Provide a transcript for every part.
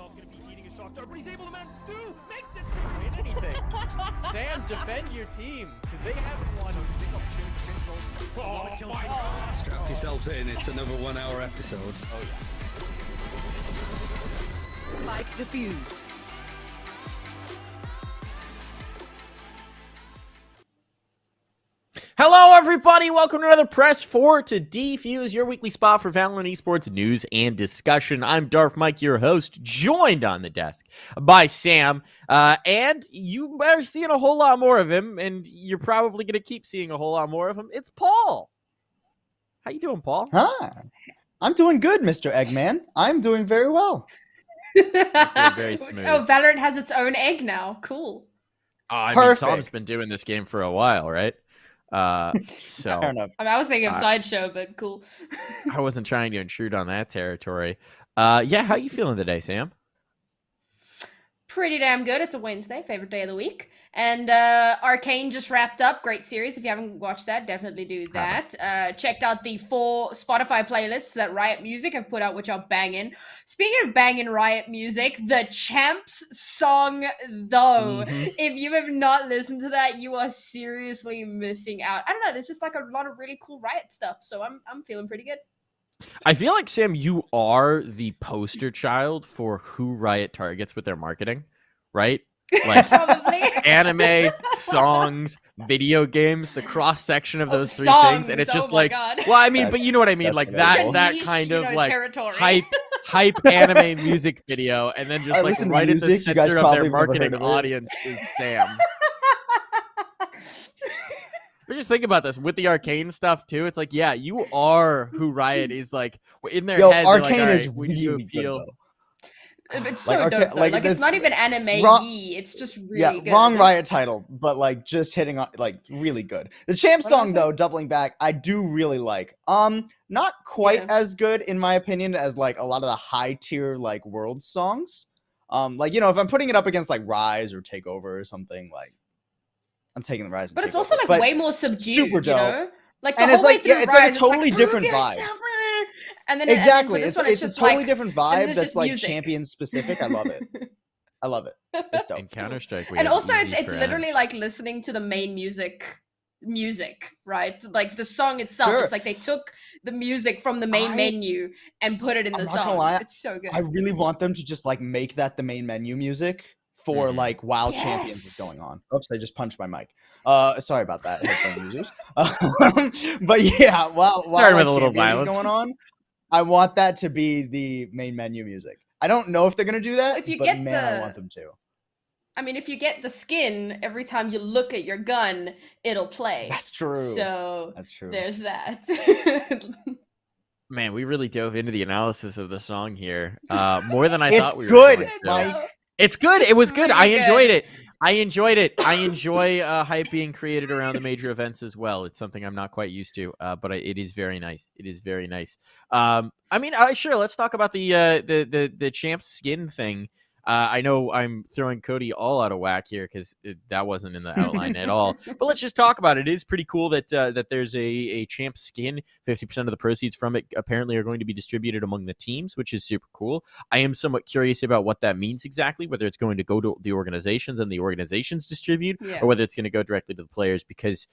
Gonna be needing a shock dart, but he's able to makes it win anything. Sam, defend your team because they haven't won. Oh my God! Strap yourselves in. It's another 1 hour episode. Oh yeah. Spike defused. Hello, everybody. Welcome to another Press 4 to Defuse, your weekly spot for Valorant esports news and discussion. I'm Darth Mike, your host, joined on the desk by Sam. And you are seeing a whole lot more of him, and you're probably going to keep seeing a whole lot more of him. It's Paul. How you doing, Paul? Hi. I'm doing good, Mr. Eggman. I'm doing very well. Very smooth. Oh, Valorant has its own egg now. Cool. I mean, Perfect. Tom's been doing this game for a while, right? So Fair enough. I was thinking of Sideshow, but cool. I wasn't trying to intrude on that territory. Yeah, how you feeling today, Sam? Pretty damn good. It's a Wednesday, favorite day of the week. And Arcane just wrapped up. Great series. If you haven't watched that, definitely do that. Checked out the 4 Spotify playlists that Riot Music have put out, which are banging. Speaking of banging Riot Music, the CHAMPS song, though. If you have not listened to that, you are seriously missing out. I don't know. There's just like a lot of really cool Riot stuff. So I'm feeling pretty good. I feel like, Sam, you are the poster child for who Riot targets with their marketing, right? Like Probably. anime, songs, video games, the cross section of those three songs, things, and it's just oh my like, God. well, I mean, but you know what I mean, That's like relatable. that Niche, kind of like territory. hype anime music video, and then just I like listen to right at the music, you guys center of probably their have never marketing heard of it. audience is Sam. But just think about this with the Arcane stuff too. It's like, yeah, you are who Riot is like in their head. they're like, Arcane all is right, we need to really good, appeal. though. It's so Like, dope, though. like, Like, it's that's not even anime-y. wrong- It's just really Yeah, good. wrong Riot title, but like just hitting on like really good. The Champ What did I song say? though, doubling back, I do really like. Not quite Yeah. as good in my opinion as like a lot of the high tier like world songs. Like if I'm putting it up against like Rise or Takeover or something, like I'm taking the Rise. And But it's Takeover. also like But way more subdued, super you dope. know? Like the And whole it's like- way through yeah, it's like a Rise, totally "Prove different vibe." yourself," And then Exactly, and then for this one, it's just a totally like, different and vibe it's that's just like music. champion specific. I love it. I love it. It's dope. In Counter-Strike, we And have also, easy it's literally parameters. like listening to the main music, right? Like the song itself. Sure. It's like they took the music from the main menu and put it in I'm the not gonna song. lie, It's so good. I really want them to just like make that the main menu music for Mhm. like while Champions is Yes. going on. Oops, I just punched my mic. Sorry about that, headphone users. But yeah, while Started with like, a little Champions is violence. going on, I want that to be the main menu music. I don't know if they're gonna do that, If you but get man, I the- want them to. I mean, if you get the skin, every time you look at your gun, it'll play. That's true. So That's true. there's that. Man, we really dove into the analysis of the song here. More than I It's thought we were good, going to. Mike. It's good. It was It's good. really I good. enjoyed it. I enjoyed it. I enjoy hype being created around the major events as well. It's something I'm not quite used to, but it is very nice. It is very nice. I mean, sure. Let's talk about the champ skin thing. I know I'm throwing Cody all out of whack here because that wasn't in the outline at all. But let's just talk about it. It is pretty cool that that there's a champ skin. 50% of the proceeds from it apparently are going to be distributed among the teams, which is super cool. I am somewhat curious about what that means exactly, whether it's going to go to the organizations and the organizations distribute, Yeah. or whether it's going to go directly to the players. Because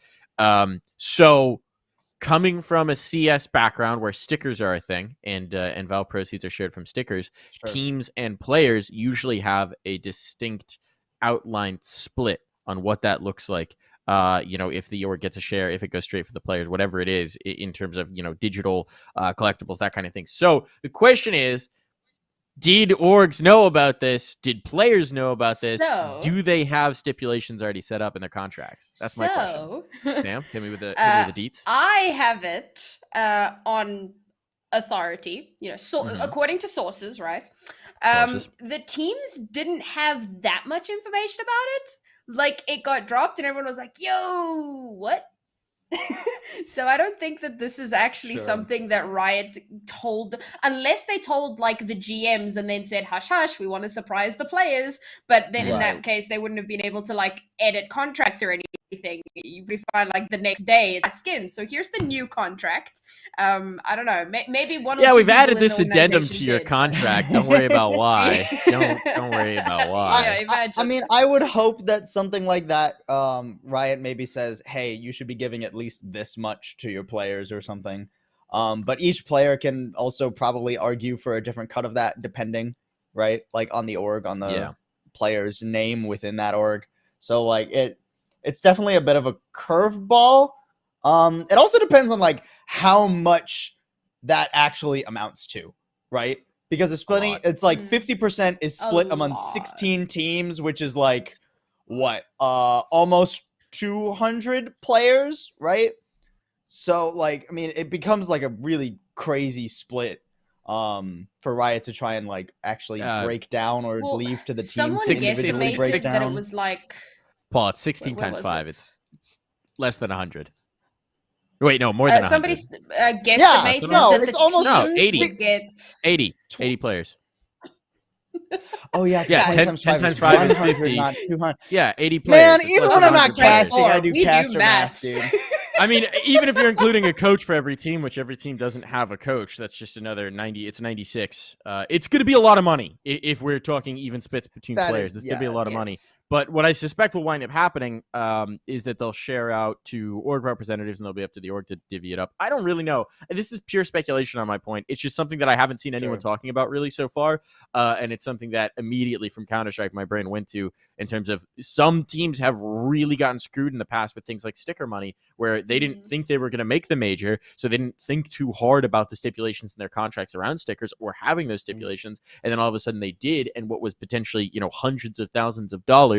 so coming from a CS background where stickers are a thing and Val proceeds are shared from stickers, Sure. teams and players usually have a distinct outlined split on what that looks like. If the org gets a share, if it goes straight for the players, whatever it is in terms of, digital collectibles, that kind of thing. So the question is, did orgs know about this? Did players know about this? So- Do they have stipulations already set up in their contracts? That's my question. Sam, hit me with the deets. I have it on authority, Mhm. according to sources, right? Sources. The teams didn't have that much information about it. Like, it got dropped and everyone was like, yo, what? So I don't think that this is actually Sure. something that Riot told, unless they told like the GMs and then said, hush, hush, we want to surprise the players. But then in that Right. case, they wouldn't have been able to like edit contracts or anything. anything. You probably find like the next day the skin. So here's the new contract. I don't know. Maybe one or Yeah, two we've people added in this the addendum organization to your did, but- contract. Don't worry about why. Don't worry about why. Yeah, imagine. I mean, I would hope that something like that, Riot maybe says, hey, you should be giving at least this much to your players or something. But each player can also probably argue for a different cut of that, depending, right? Like on the org, on the player's name within that org. So like it's definitely a bit of a curveball. It also depends on like how much that actually amounts to, right? Because the splitting, lot. it's like 50% is split among lot. 16 teams, which is like what? Almost 200 players, right? So like, I mean, it becomes like a really crazy split for Riot to try and like actually break down or Well, leave to the teams someone to individually break guesstimated that it down. was like Paul, it's 16 where times was 5. it? It's less than 100. Wait, no, more than 100. somebody guesstimated no, that it's the almost- No, teams 80. would get 80 players. Oh yeah, Yeah, 20 10 times 10 5 times is 5 is 100, 50. not 200. Yeah, 80 players. Man, It's even less when than I'm not 100 players. casting, I do We do caster math, maths. dude. I mean, even if you're including a coach for every team, which every team doesn't have a coach, that's just another 90. It's 96. It's going to be a lot of money if we're talking even splits between That is- players. It's going to be a lot of money. Yes. But what I suspect will wind up happening is that they'll share out to org representatives and they'll be up to the org to divvy it up. I don't really know. This is pure speculation on my point. It's just something that I haven't seen anyone talking about really so far. And it's something that immediately from Counter-Strike my brain went to in terms of some teams have really gotten screwed in the past with things like sticker money where they didn't think they were going to make the major. So they didn't think too hard about the stipulations in their contracts around stickers or having those stipulations. And then all of a sudden they did. And what was potentially, hundreds of thousands of dollars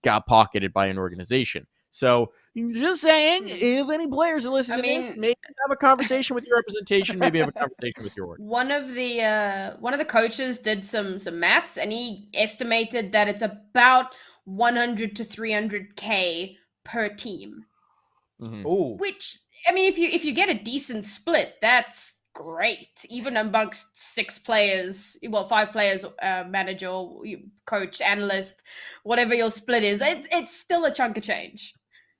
got pocketed by an organization. So just saying, if any players are listening to this, maybe have a conversation with your representation, maybe have a conversation with your org. One of the coaches did some maths, and he estimated that it's about 100 to 300K per team. Ooh. Which, I mean, if you get a decent split, that's great. Even amongst 6 players, well, 5 players, manager, coach, analyst, whatever your split is, it's still a chunk of change.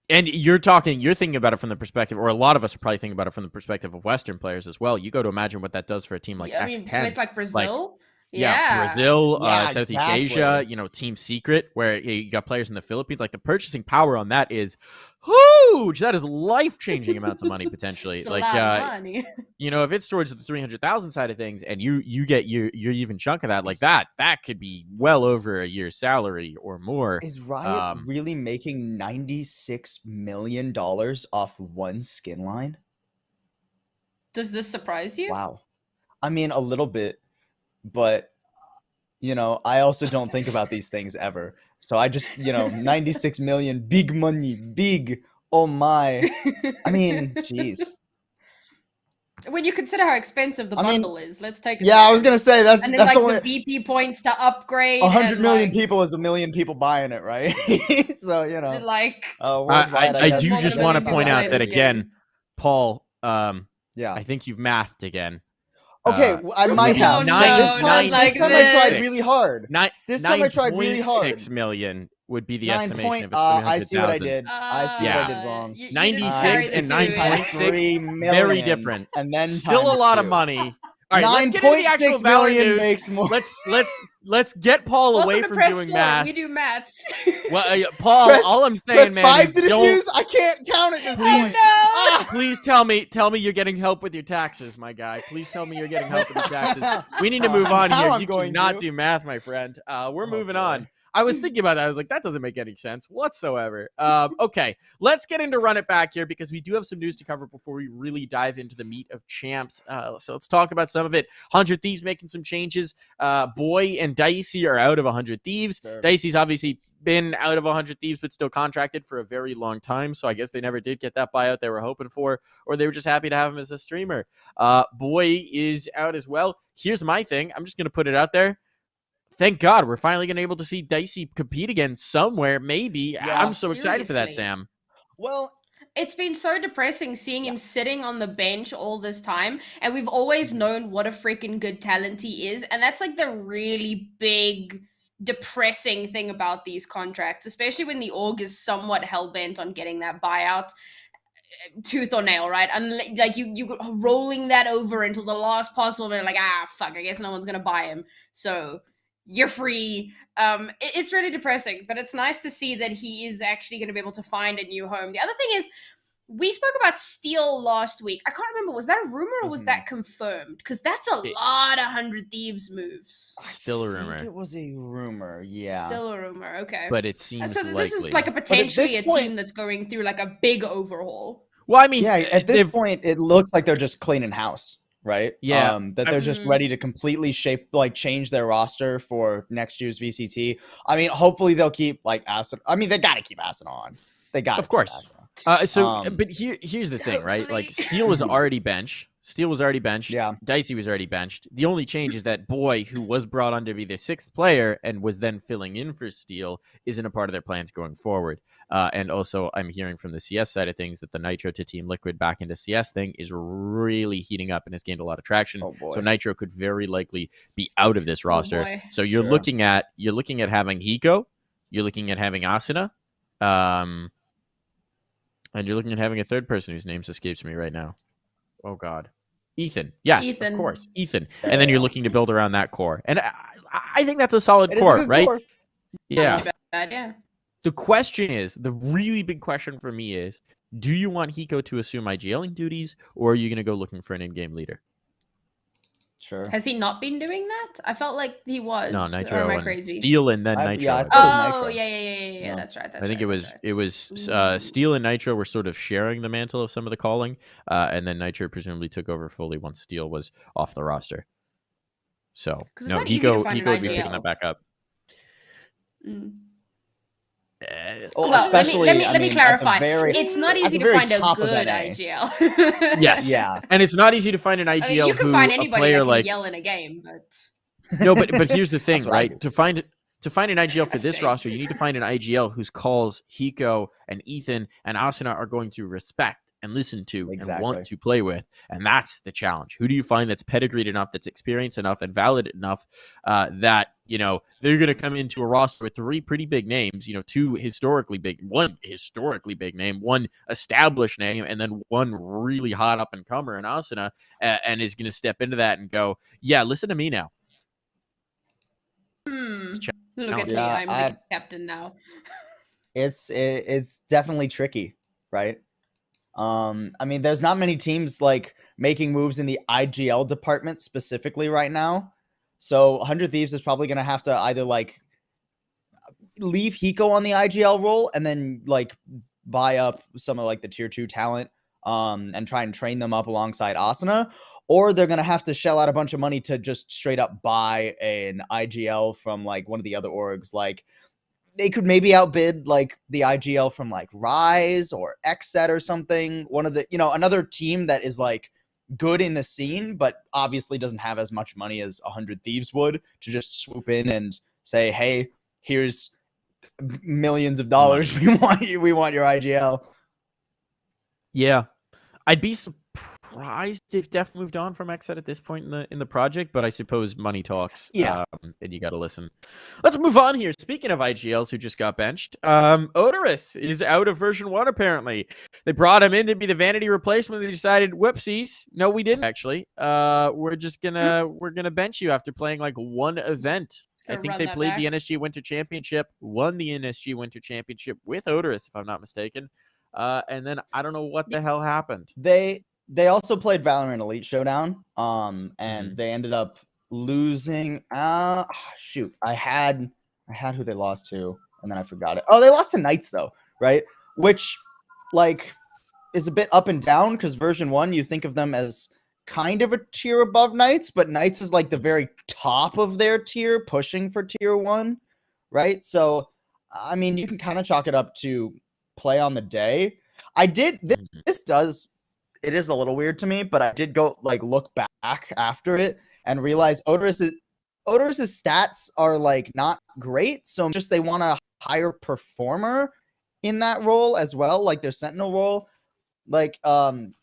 And you're thinking about it from the perspective, or a lot of us are probably thinking about it from the perspective of Western players as well. You go to imagine what that does for a team like I mean, X10. place like Brazil. Brazil, Yeah, Southeast exactly. Asia, Team Secret, where you got players in the Philippines. Like the purchasing power on that is huge. That is life-changing amounts of money potentially. It's a like, lot of money. if it's towards the 300,000 side of things, and you get your even chunk of that, like that could be well over a year's salary or more. Is Riot really making $96 million off one skin line? Does this surprise you? Wow. I mean, a little bit, but I also don't think about these things ever. So I just, 96 million, big money, big. Oh my. I mean, jeez. When you consider how expensive the bundle is, let's take a Yeah, I was second. gonna say that's And then that's like only the VP points to upgrade. 100 and, million like, people is a million people buying it, right? So Like worldwide, I guess do more than just a want to million point people out play that this again, game. Paul. yeah. I think you've mathed again. Okay, I might no, have. no, but this not time, like this time I tried this. really hard. This time I tried really hard. 6 million would be the 9 estimation point. if it's 300,000. I see what I did. I see what I did wrong. You 96 didn't and carry the 9.6, 2. very different. And then Still a lot of money. All right, let's get into the actual 9.6 Valor million news. makes more. Let's get Paul Welcome away to from press doing 4. math. We do maths. Well, Paul, Press- all I'm saying, Press man, 5 is to don't. defuse. I can't count it this Please. time. Please tell me you're getting help with your taxes, my guy. Please tell me you're getting help with your taxes. We need to move on Now here. I'm You going cannot to. do math, my friend. We're moving boy. on. I was thinking about that. I was like, that doesn't make any sense whatsoever. Okay, let's get into Run It Back here because we do have some news to cover before we really dive into the meat of champs. So let's talk about some of it. 100 Thieves making some changes. Boy and Dicey are out of 100 Thieves. Sure. Dicey's obviously been out of 100 Thieves but still contracted for a very long time, so I guess they never did get that buyout they were hoping for, or they were just happy to have him as a streamer. Boy is out as well. Here's my thing. I'm just going to put it out there. Thank God we're finally going to be able to see Dicey compete again somewhere, maybe. Yeah, I'm so excited for that, seriously. Sam. Well, It's been so depressing seeing him sitting on the bench all this time, and we've always known what a freaking good talent he is, and that's like the really big depressing thing about these contracts, especially when the org is somewhat hell-bent on getting that buyout tooth or nail, right? Like you rolling that over until the last possible minute, like, fuck, I guess no one's gonna buy him, so you're free. It's really depressing, but it's nice to see that he is actually going to be able to find a new home. The other thing is, we spoke about Steel last week. I can't remember, was that a rumor or was that confirmed? Because that's a lot of 100 Thieves moves. Still a rumor. It was a rumor, yeah. Still a rumor, okay. But it seems so likely. this is like a potentially a point, team that's going through like a big overhaul. Well, I mean, yeah, at this point, it looks like they're just cleaning house, right? Yeah. That they're just ready to completely change their roster for next year's VCT. I mean, hopefully they'll keep like Asuna. I mean, they got to keep Asuna on. They got, of course. But here's the thing, right? Like, Steel was already benched. Yeah. Dicey was already benched. The only change is that Boy, who was brought on to be the 6th player and was then filling in for Steel, isn't a part of their plans going forward. And also, I'm hearing from the CS side of things that the Nitro to Team Liquid back into CS thing is really heating up and has gained a lot of traction. So Nitro could very likely be out of this roster. So you're looking at having Hiko, you're looking at having Asuna, and you're looking at having a third person whose name escapes me right now. Oh, God. Ethan. Yes, of course. Ethan. And then you're looking to build around that core. And I think that's a solid core, right? Core. Yeah. Bad, yeah. The question is, the really big question for me is, do you want Hiko to assume IGLing duties, or are you going to go looking for an in-game leader? Sure. Has he not been doing that? I felt like he was. No, Nitro. Or am I crazy? Steel and then Nitro. Yeah, oh, yeah. That's right. I think it was Steel and Nitro were sort of sharing the mantle of some of the calling, and then Nitro presumably took over fully once Steel was off the roster. So no, Hiko would be picking that back up. Especially, let me clarify. It's not easy to find a good IGL. Yes. Yeah. And it's not easy to find an IGL. I mean, you can find anybody that can yell in a game, but but here's the thing, right? To find an IGL for this roster, you need to find an IGL whose calls Hiko and Ethan and Asuna are going to respect and listen to and want to play with. And that's the challenge. Who do you find that's pedigreed enough, that's experienced enough, and valid enough that, they're going to come into a roster with 3 pretty big names, 2 historically big, 1 historically big name, 1 established name, and then 1 really hot up-and-comer in Asuna, and is going to step into that and go, yeah, listen to me now. Look at me, I'm the captain now. It's definitely tricky, right? I mean, there's not many teams like making moves in the IGL department specifically right now. So 100 Thieves is probably going to have to either like leave Hiko on the IGL role and then like buy up some of like the tier 2 talent and try and train them up alongside Asuna, or they're going to have to shell out a bunch of money to just straight up buy an IGL from like one of the other orgs. Like, they could maybe outbid like the IGL from like Rise or XSET or something. One of the, another team that is like good in the scene, but obviously doesn't have as much money as 100 Thieves would to just swoop in and say, hey, here's millions of dollars. We want your IGL. Yeah. I'd be surprised if Def moved on from XSET at this point in the project, but I suppose money talks. Yeah. And you got to listen. Let's move on here. Speaking of IGLs who just got benched, Odorous is out of version 1 apparently. They brought him in to be the vanity replacement. They decided, whoopsies. No, we didn't actually. We're gonna bench you after playing like 1 event. I think they played the NSG Winter Championship, won the NSG Winter Championship with Odorous, if I'm not mistaken. And then I don't know what the hell happened. They also played Valorant Elite Showdown, and they ended up losing. Shoot, I had who they lost to, and then I forgot it. Oh, they lost to Knights though, right? Which, like, is a bit up and down because version 1, you think of them as kind of a tier above Knights, but Knights is like the very top of their tier, pushing for tier 1, right? So, I mean, you can kind of chalk it up to play on the day. I did it is a little weird to me, but I did go like look back after it and realize Odorous's stats are like not great. So just they want a higher performer in that role as well, like their Sentinel role. Like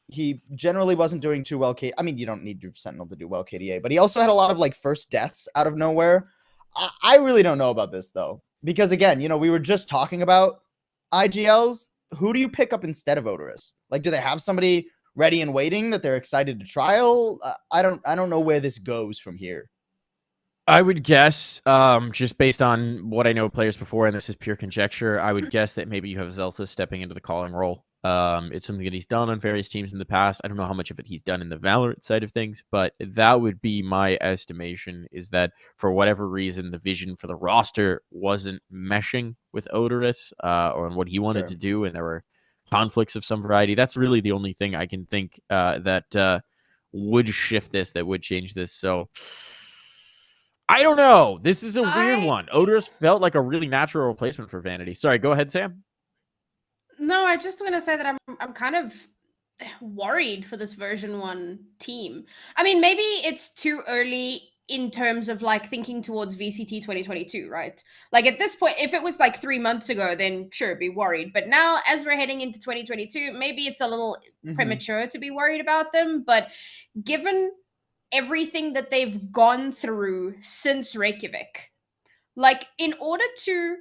he generally wasn't doing too well. I mean, you don't need your Sentinel to do well KDA, but he also had a lot of like first deaths out of nowhere. I really don't know about this though, because again, you know, we were just talking about IGLs. Who do you pick up instead of Odorous? Like, do they have somebody ready and waiting that they're excited to trial? I don't know where this goes from here. I would guess, just based on what I know of players before, and this is pure conjecture, I would guess that maybe you have Zelsa stepping into the calling role. It's something that he's done on various teams in the past. I don't know how much of it he's done in the Valorant side of things, but that would be my estimation, is that for whatever reason, the vision for the roster wasn't meshing with Odorous or on what he wanted to do, and there were conflicts of some variety. That's really the only thing I can think that would shift this, that would change this. So I don't know. This is a weird one. Odorous felt like a really natural replacement for Vanity. Sorry, go ahead, Sam. No, I just want to say that I'm kind of worried for this version 1 team. I mean, maybe it's too early in terms of like thinking towards VCT 2022, right? Like at this point, if it was like 3 months ago, then sure, be worried. But now as we're heading into 2022, maybe it's a little premature to be worried about them. But given everything that they've gone through since Reykjavik, like in order to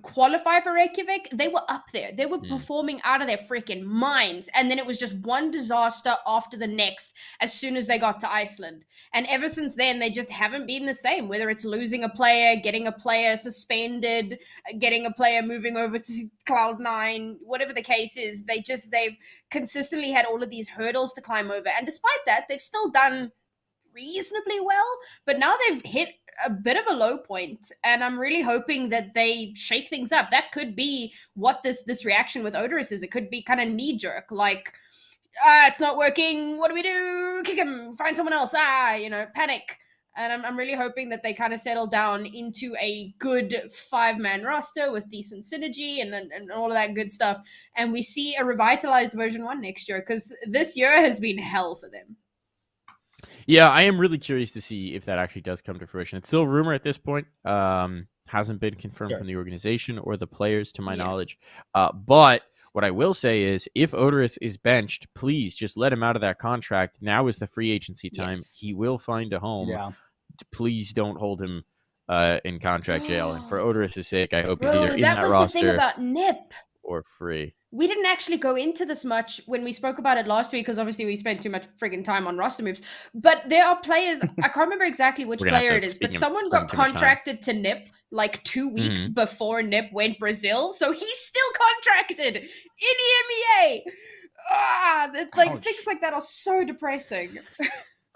qualify for Reykjavik, they were up there. They were performing out of their freaking minds. And then it was just one disaster after the next as soon as they got to Iceland. And ever since then, they just haven't been the same, whether it's losing a player, getting a player suspended, getting a player moving over to Cloud9, whatever the case is. They've consistently had all of these hurdles to climb over. And despite that, they've still done reasonably well, but now they've hit a bit of a low point, and I'm really hoping that they shake things up. That could be what this reaction with Odorous is. It could be kind of knee-jerk, like, it's not working, what do we do? Kick him, find someone else, panic. And I'm really hoping that they kind of settle down into a good 5-man roster with decent synergy and all of that good stuff, and we see a revitalized version 1 next year, because this year has been hell for them. Yeah, I am really curious to see if that actually does come to fruition. It's still a rumor at this point. Hasn't been confirmed from the organization or the players, to my knowledge. But what I will say is, if Odorous is benched, please just let him out of that contract. Now is the free agency time. Yes. He will find a home. Yeah. Please don't hold him in contract jail. And for Odorous' sake, I hope he's either in that roster. That was the thing about Nip. Or free. We didn't actually go into this much when we spoke about it last week, because obviously we spent too much friggin' time on roster moves. But there are players, I can't remember exactly which player it is, but someone got contracted to NIP like 2 weeks before NIP went Brazil. So he's still contracted in the MEA. Things like that are so depressing.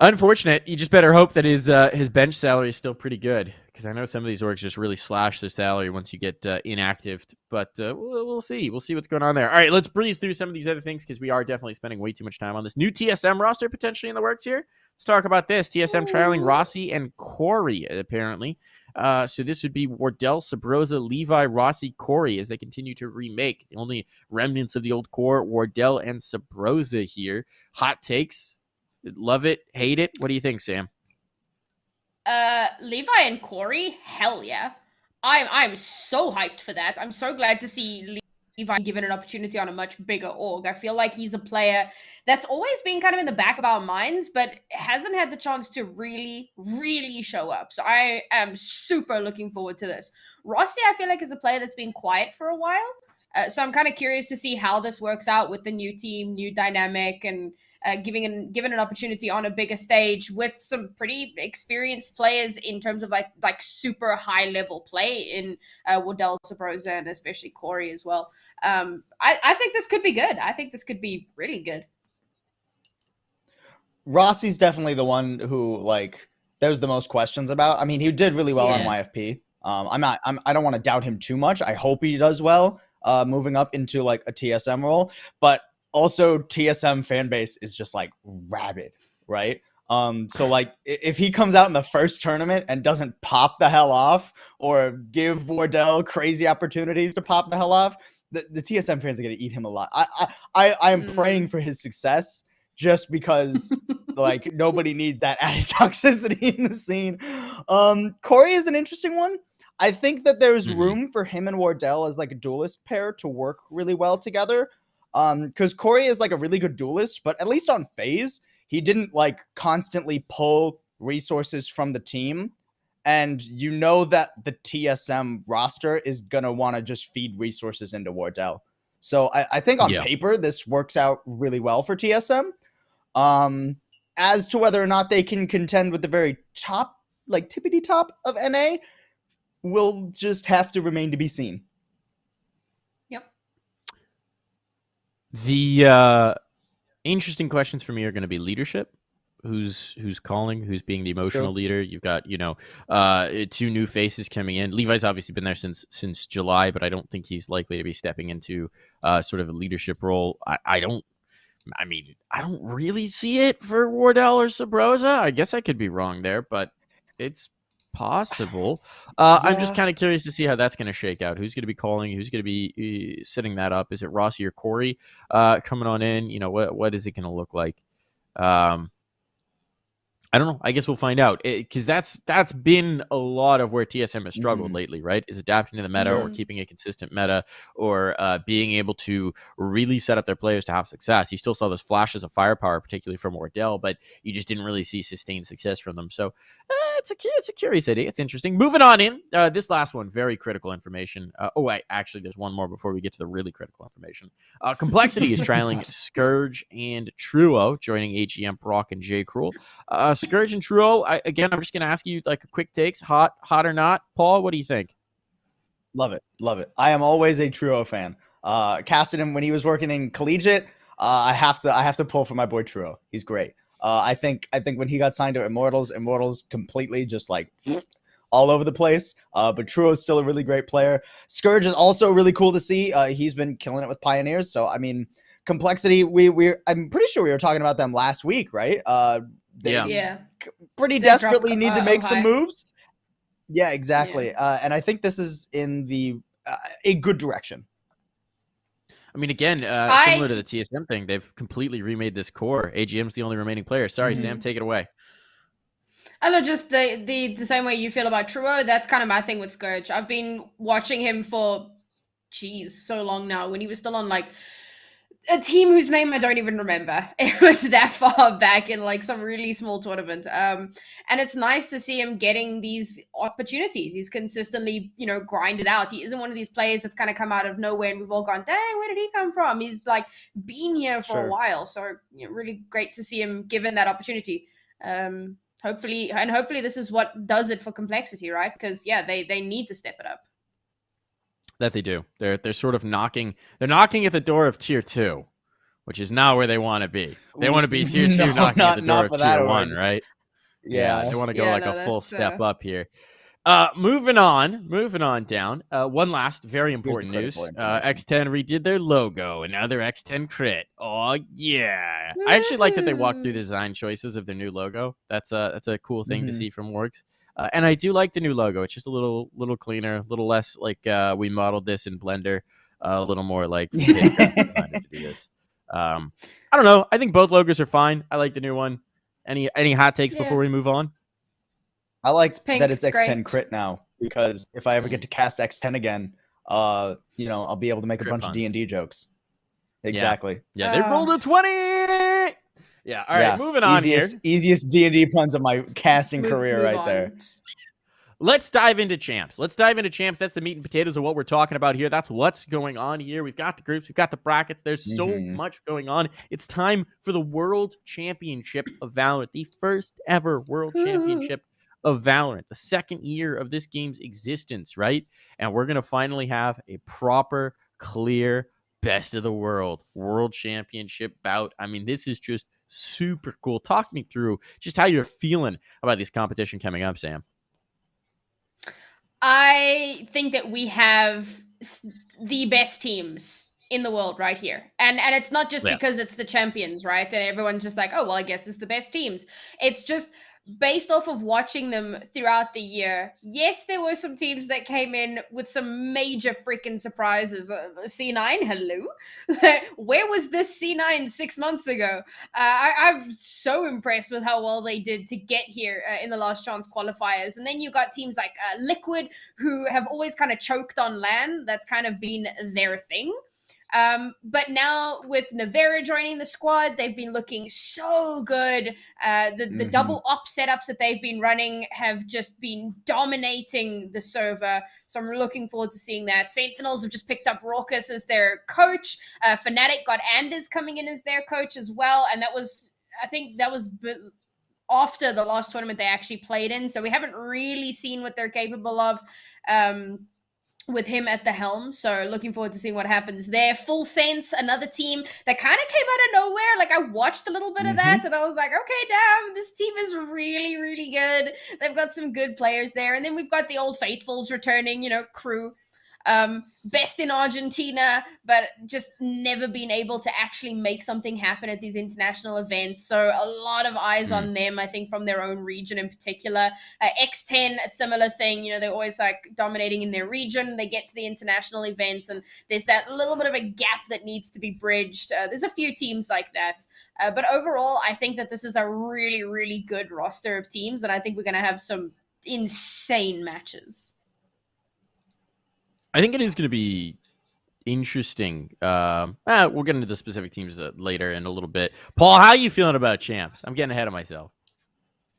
Unfortunate. You just better hope that his bench salary is still pretty good, because I know some of these orgs just really slash their salary once you get inactive. But we'll see. We'll see what's going on there. All right, let's breeze through some of these other things, because we are definitely spending way too much time on this new TSM roster potentially in the works here. Let's talk about this. TSM trialing Rossi and Corey, apparently. So this would be Wardell, Sabrosa, Levi, Rossi, Corey, as they continue to remake the only remnants of the old core, Wardell and Sabrosa here. Hot takes. Love it, hate it. What do you think, Sam? Levi and Corey, hell yeah. I'm so hyped for that. I'm so glad to see Levi given an opportunity on a much bigger org. I feel like he's a player that's always been kind of in the back of our minds, but hasn't had the chance to really, really show up. So I am super looking forward to this. Rossi, I feel like, is a player that's been quiet for a while. So I'm kind of curious to see how this works out with the new team, new dynamic, and given an opportunity on a bigger stage with some pretty experienced players in terms of like super high level play in Wardell, Sabrosa, and especially Corey as well. I think this could be good. I think this could be really good. Rossi's definitely the one who there's the most questions about. I mean, he did really well on YFP. I don't want to doubt him too much. I hope he does well moving up into a TSM role, but also TSM fan base is just rabid, right? So if he comes out in the first tournament and doesn't pop the hell off, or give Wardell crazy opportunities to pop the hell off, the TSM fans are going to eat him alive. I am praying for his success, just because nobody needs that added toxicity in the scene. Corey is an interesting one. I think that there's room for him and Wardell as a duelist pair to work really well together. Because Corey is a really good duelist, but at least on FaZe, he didn't constantly pull resources from the team and you know that the TSM roster is gonna want to just feed resources into Wardell. So I think on paper this works out really well for TSM. As to whether or not they can contend with the very top, like tippity top of NA, will just have to remain to be seen. Yep. The interesting questions for me are going to be leadership. Who's calling? Who's being the emotional leader? You've got 2 new faces coming in. Levi's obviously been there since July, but I don't think he's likely to be stepping into sort of a leadership role. I don't really see it for Wardell or Sabrosa. I guess I could be wrong there, but it's possible. I'm just kind of curious to see how that's going to shake out. Who's going to be calling? Who's going to be setting that up? Is it Rossi or Corey coming on in? What is it going to look like? I don't know. I guess we'll find out, because that's been a lot of where TSM has struggled lately, right? Is adapting to the meta or keeping a consistent meta, or being able to really set up their players to have success. You still saw those flashes of firepower, particularly from Wardell, but you just didn't really see sustained success from them. So it's a curious idea. It's interesting. Moving on in. This last one, very critical information. Actually, there's one more before we get to the really critical information. Complexity is trialing Scourge and Truo, joining AGM, Brock, and J. Cruel. Scourge and Truo, I'm just going to ask you like a quick takes, hot or not. Paul, what do you think? Love it. I am always a Truo fan. Casted him when he was working in collegiate. I have to pull for my boy Truo. He's great. I think when he got signed to Immortals completely just like all over the place. But Truo is still a really great player. Scourge is also really cool to see. He's been killing it with Pioneers. So I mean, Complexity. I'm pretty sure we were talking about them last week, right? They pretty desperately need to make some moves. Yeah, exactly. And I think this is in a good direction. I mean, again, similar to the TSM thing, they've completely remade this core. AGM's the only remaining player. Sorry, Sam, take it away. I know, just the same way you feel about Truo, that's kind of my thing with Scourge. I've been watching him for, so long now, when he was still on, like, a team whose name I don't even remember. It was that far back in like some really small tournament. And it's nice to see him getting these opportunities. He's consistently, grinded out. He isn't one of these players that's kind of come out of nowhere and we've all gone, dang, where did he come from? He's like been here for a while. So really great to see him given that opportunity. Hopefully this is what does it for Complexity, right? Because they need to step it up. That they do. They're sort of knocking. They're knocking at the door of tier 2, which is not where they want to be. They want to be tier 2, knocking at the door of tier 1, right? Yeah, they want to go a full step up here. Moving on down. One last very important news. X10 redid their logo, and now they're X10 Crit. Oh yeah! I actually like that they walked through the design choices of their new logo. That's a cool thing to see from Works. And I do like the new logo. It's just a little cleaner, a little less like we modeled this in Blender, a little more like designed to do this. I don't know. I think both logos are fine. I like the new one. Any hot takes before we move on? I like that it's X10 Crit now, because if I ever get to cast X10 again, I'll be able to make a bunch of D&D jokes. Exactly. Yeah, they rolled a 20. Yeah, all right, moving on here. Easiest D&D puns of my casting career right there. Let's dive into champs. That's the meat and potatoes of what we're talking about here. That's what's going on here. We've got the groups. We've got the brackets. There's so much going on. It's time for the World Championship of Valorant, the first ever World Championship of Valorant, the second year of this game's existence, right? And we're going to finally have a proper, clear, best of the world Championship bout. I mean, this is just super cool. Talk me through just how you're feeling about this competition coming up, Sam. I think that we have the best teams in the world right here. And it's not just because it's the champions, right? And everyone's just like, oh, well, I guess it's the best teams. It's just based off of watching them throughout the year. Yes, there were some teams that came in with some major freaking surprises. C9, hello. Where was this C9 6 months ago? I'm so impressed with how well they did to get here in the last chance qualifiers. And then you got teams like Liquid, who have always kind of choked on LAN. That's kind of been their thing. But now with Nevera joining the squad, they've been looking so good. The double op setups that they've been running have just been dominating the server. So I'm looking forward to seeing that. Sentinels have just picked up Raucus as their coach. Fnatic got Anders coming in as their coach as well. And I think that was after the last tournament they actually played in. So we haven't really seen what they're capable of with him at the helm. So looking forward to seeing what happens there. Full Sense, another team that kind of came out of nowhere. Like I watched a little bit of that and I was like, okay, damn, this team is really, really good. They've got some good players there. And then we've got the old faithfuls returning, Crew. Best in Argentina, but just never been able to actually make something happen at these international events. So a lot of eyes on them, I think, from their own region in particular. X10, a similar thing. They're always like dominating in their region. They get to the international events, and there's that little bit of a gap that needs to be bridged. There's a few teams like that. But overall, I think that this is a really, really good roster of teams, and I think we're going to have some insane matches. I think it is going to be interesting. We'll get into the specific teams later in a little bit. Paul, how are you feeling about champs? I'm getting ahead of myself.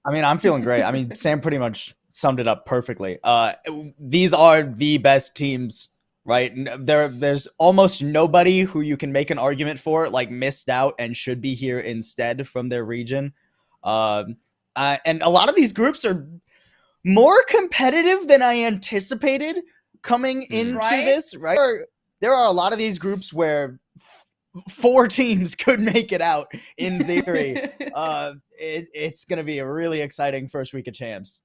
I mean, I'm feeling great. I mean, Sam pretty much summed it up perfectly. These are the best teams, right? There's almost nobody who you can make an argument for, like missed out and should be here instead from their region. And a lot of these groups are more competitive than I anticipated coming into this, right? There are a lot of these groups where 4 teams could make it out in theory. It's going to be a really exciting first week of champs.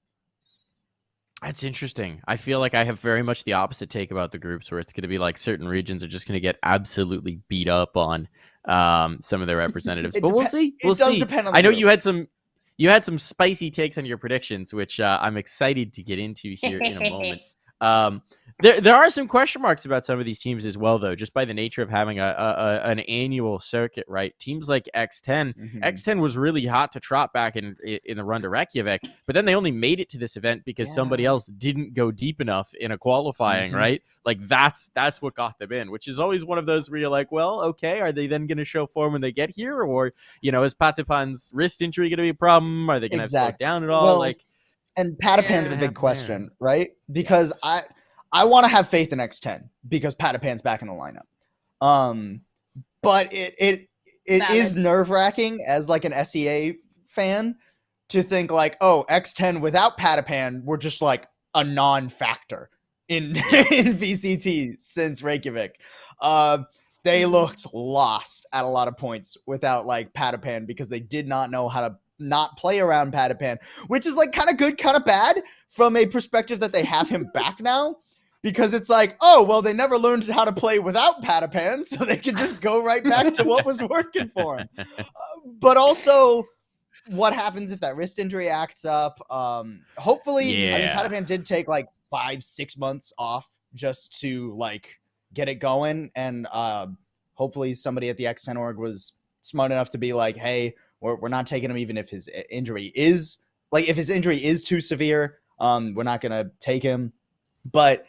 That's interesting. I feel like I have very much the opposite take about the groups, where it's going to be like certain regions are just going to get absolutely beat up on some of their representatives. But we'll see. We'll see. Depend on I know group. you had some spicy takes on your predictions, which I'm excited to get into here in a moment. There are some question marks about some of these teams as well, though, just by the nature of having an annual circuit, right? Teams like X10. X10 was really hot to trot back in the run to Reykjavik, but then they only made it to this event because somebody else didn't go deep enough in a qualifying, right? Like that's what got them in, which is always one of those where you're like, well, okay, are they then going to show form when they get here? Or, is Patipan's wrist injury going to be a problem? Are they going to slow it down at all? Well, and Patipan's the big question, right? Because I want to have faith in X10 because Patipan's back in the lineup. But it is nerve-wracking as like an SEA fan to think like, oh, X10 without Patipan were just like a non-factor in VCT since Reykjavik. They looked lost at a lot of points without like Patipan because they did not know how to not play around Patipan, which is like kind of good, kind of bad from a perspective that they have him back now. Because it's like, oh, well, they never learned how to play without Patipan, so they can just go right back to what was working for them. But also, what happens if that wrist injury acts up? Hopefully, I mean, Patipan did take like 5-6 months off just to like get it going. And hopefully somebody at the X10 org was smart enough to be like, hey, we're not taking him even if his injury is, like, if his injury is too severe, we're not going to take him. But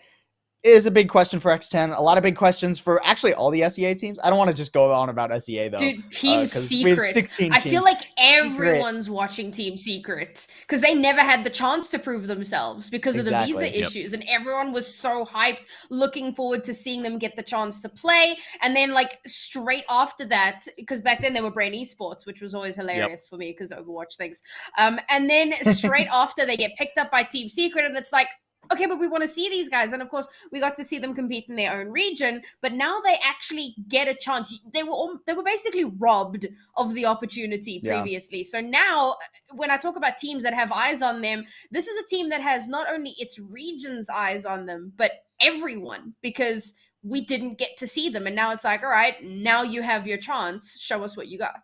it is a big question for X10. A lot of big questions for actually all the SEA teams. I don't want to just go on about SEA though. Dude, Team Secret. I feel like everyone's watching Team Secret because they never had the chance to prove themselves because of the visa issues. And everyone was so hyped, looking forward to seeing them get the chance to play. And then like straight after that, because back then they were Brain Esports, which was always hilarious for me because Overwatch things. And then straight after they get picked up by Team Secret and it's like, okay, but we want to see these guys. And of course, we got to see them compete in their own region, but now they actually get a chance. They were basically robbed of the opportunity previously. So now when I talk about teams that have eyes on them, this is a team that has not only its region's eyes on them, but everyone, because we didn't get to see them. And now it's like, all right, now you have your chance. Show us what you got.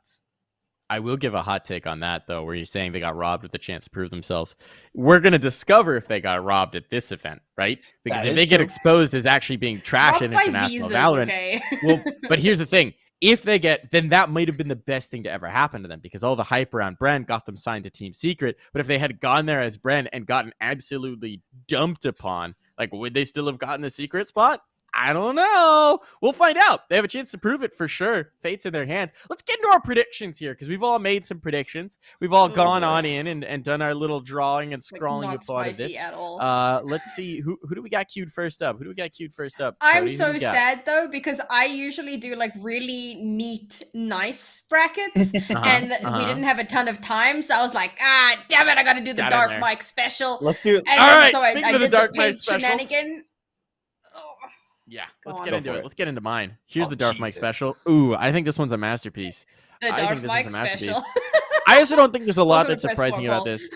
I will give a hot take on that, though, where you're saying they got robbed with a chance to prove themselves. We're going to discover if they got robbed at this event, right? Because if they get exposed as actually being trash in international Valorant, okay. well, but here's the thing. If they get, then that might have been the best thing to ever happen to them because all the hype around Bren got them signed to Team Secret. But if they had gone there as Bren and gotten absolutely dumped upon, like, would they still have gotten the secret spot? I don't know. We'll find out. They have a chance to prove it for sure. Fate's in their hands. Let's get into our predictions here because we've all made some predictions. We've all gone on in and done our little drawing and scrawling not of thought of spicy this. at all. Let's see who do we got queued first up? I'm Cody, who so you got? sad though because I usually do like really neat, nice brackets, and we didn't have a ton of time, so I was like, damn it, I got to do the got in Darth there. Mike special. Let's do. And All then, right, so speaking I of the did Dark the Knight pig special. shenanigan. Oh, Yeah, Go let's on. get Go into for it. it. Let's get into mine. Here's Oh, the Darth Mike Jesus. special. Ooh, I think this one's a masterpiece. the I think Darth this Mike is a masterpiece. special. I also don't think there's a lot Welcome that's to Press surprising about Four, this.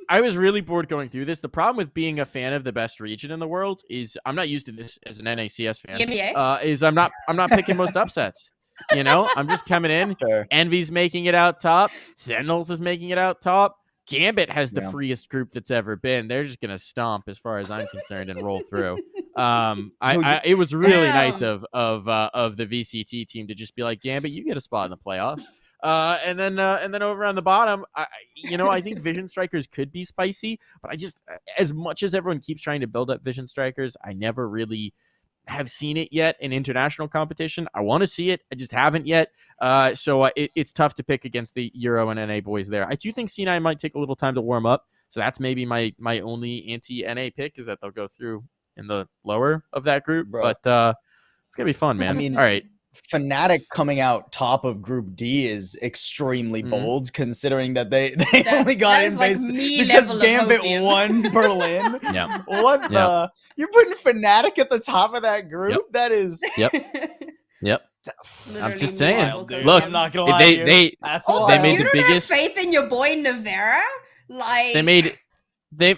I was really bored going through this. The problem with being a fan of the best region in the world is I'm not used to this as an NACS fan. EMEA? Is I'm not picking most upsets. You know, I'm just coming in. Sure. Envy's making it out top. Sentinels is making it out top. Gambit has the Yeah. freest group that's ever been. They're just gonna stomp, as far as I'm concerned, and roll through. It was really nice of the VCT team to just be like, Gambit, you get a spot in the playoffs. And then over on the bottom, I think Vision Strikers could be spicy, but I just, as much as everyone keeps trying to build up Vision Strikers, I never really have seen it yet in international competition. I want to see it. I just haven't yet. So it's tough to pick against the Euro and NA boys there. I do think C9 might take a little time to warm up. So that's maybe my only anti-NA pick is that they'll go through in the lower of that group. Bro. But it's going to be fun, man. I mean, all right. Fnatic coming out top of Group D is extremely Mhm. bold, considering that they only got that in is like based me because level of Gambit opium. won Berlin. Yeah. What the? You're putting Fnatic at the top of that group? Yep. That is. Yep. Literally just me saying. level, Dude, dude. Look, I'm not gonna lie. They to you. they That's Also, They wild. made you the don't biggest- have faith in your boy Navera? Like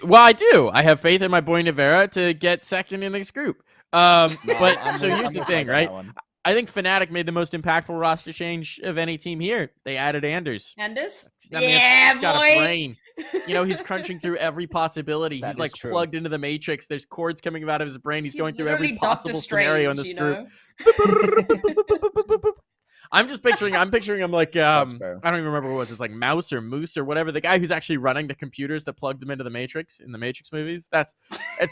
well, I do. I have faith in my boy Navera to get second in this group. No, But I'm so with- here's I'm the with thing, Mike on right? that one. I think Fnatic made the most impactful roster change of any team here. They added Anders. Anders? I mean, Yeah, he's got a boy. brain. He's crunching through every possibility. That He's is like true. plugged into the matrix. There's cords coming out of his brain. He's going through every literally Doctor possible scenario in this Strange, group. know? I'm picturing him like That's I fair. don't even remember what it was. It's like Mouse or Moose or whatever. The guy who's actually running the computers that plug them into the Matrix in the Matrix movies. That's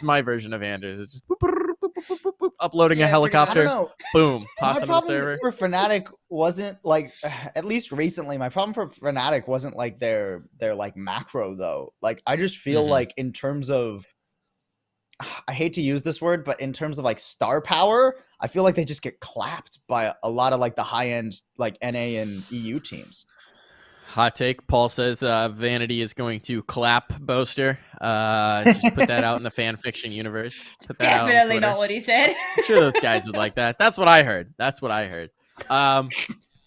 my version of Anders. It's just boop, boop, boop, boop, boop, boop, uploading Yeah, a pretty much. I helicopter. don't know. Boom, My toss on the problem server. for Fnatic wasn't like, at least recently, my problem for Fnatic wasn't like their like macro though. Like I just feel Mhm. like in terms of, I hate to use this word, but in terms of like star power, I feel like they just get clapped by a lot of like the high end like NA and EU teams. Hot take. Paul says Vanity is going to clap Boaster. Just put that out in the fan fiction universe. Put that out on Definitely Twitter. not what he said. I'm sure those guys would like that. That's what I heard.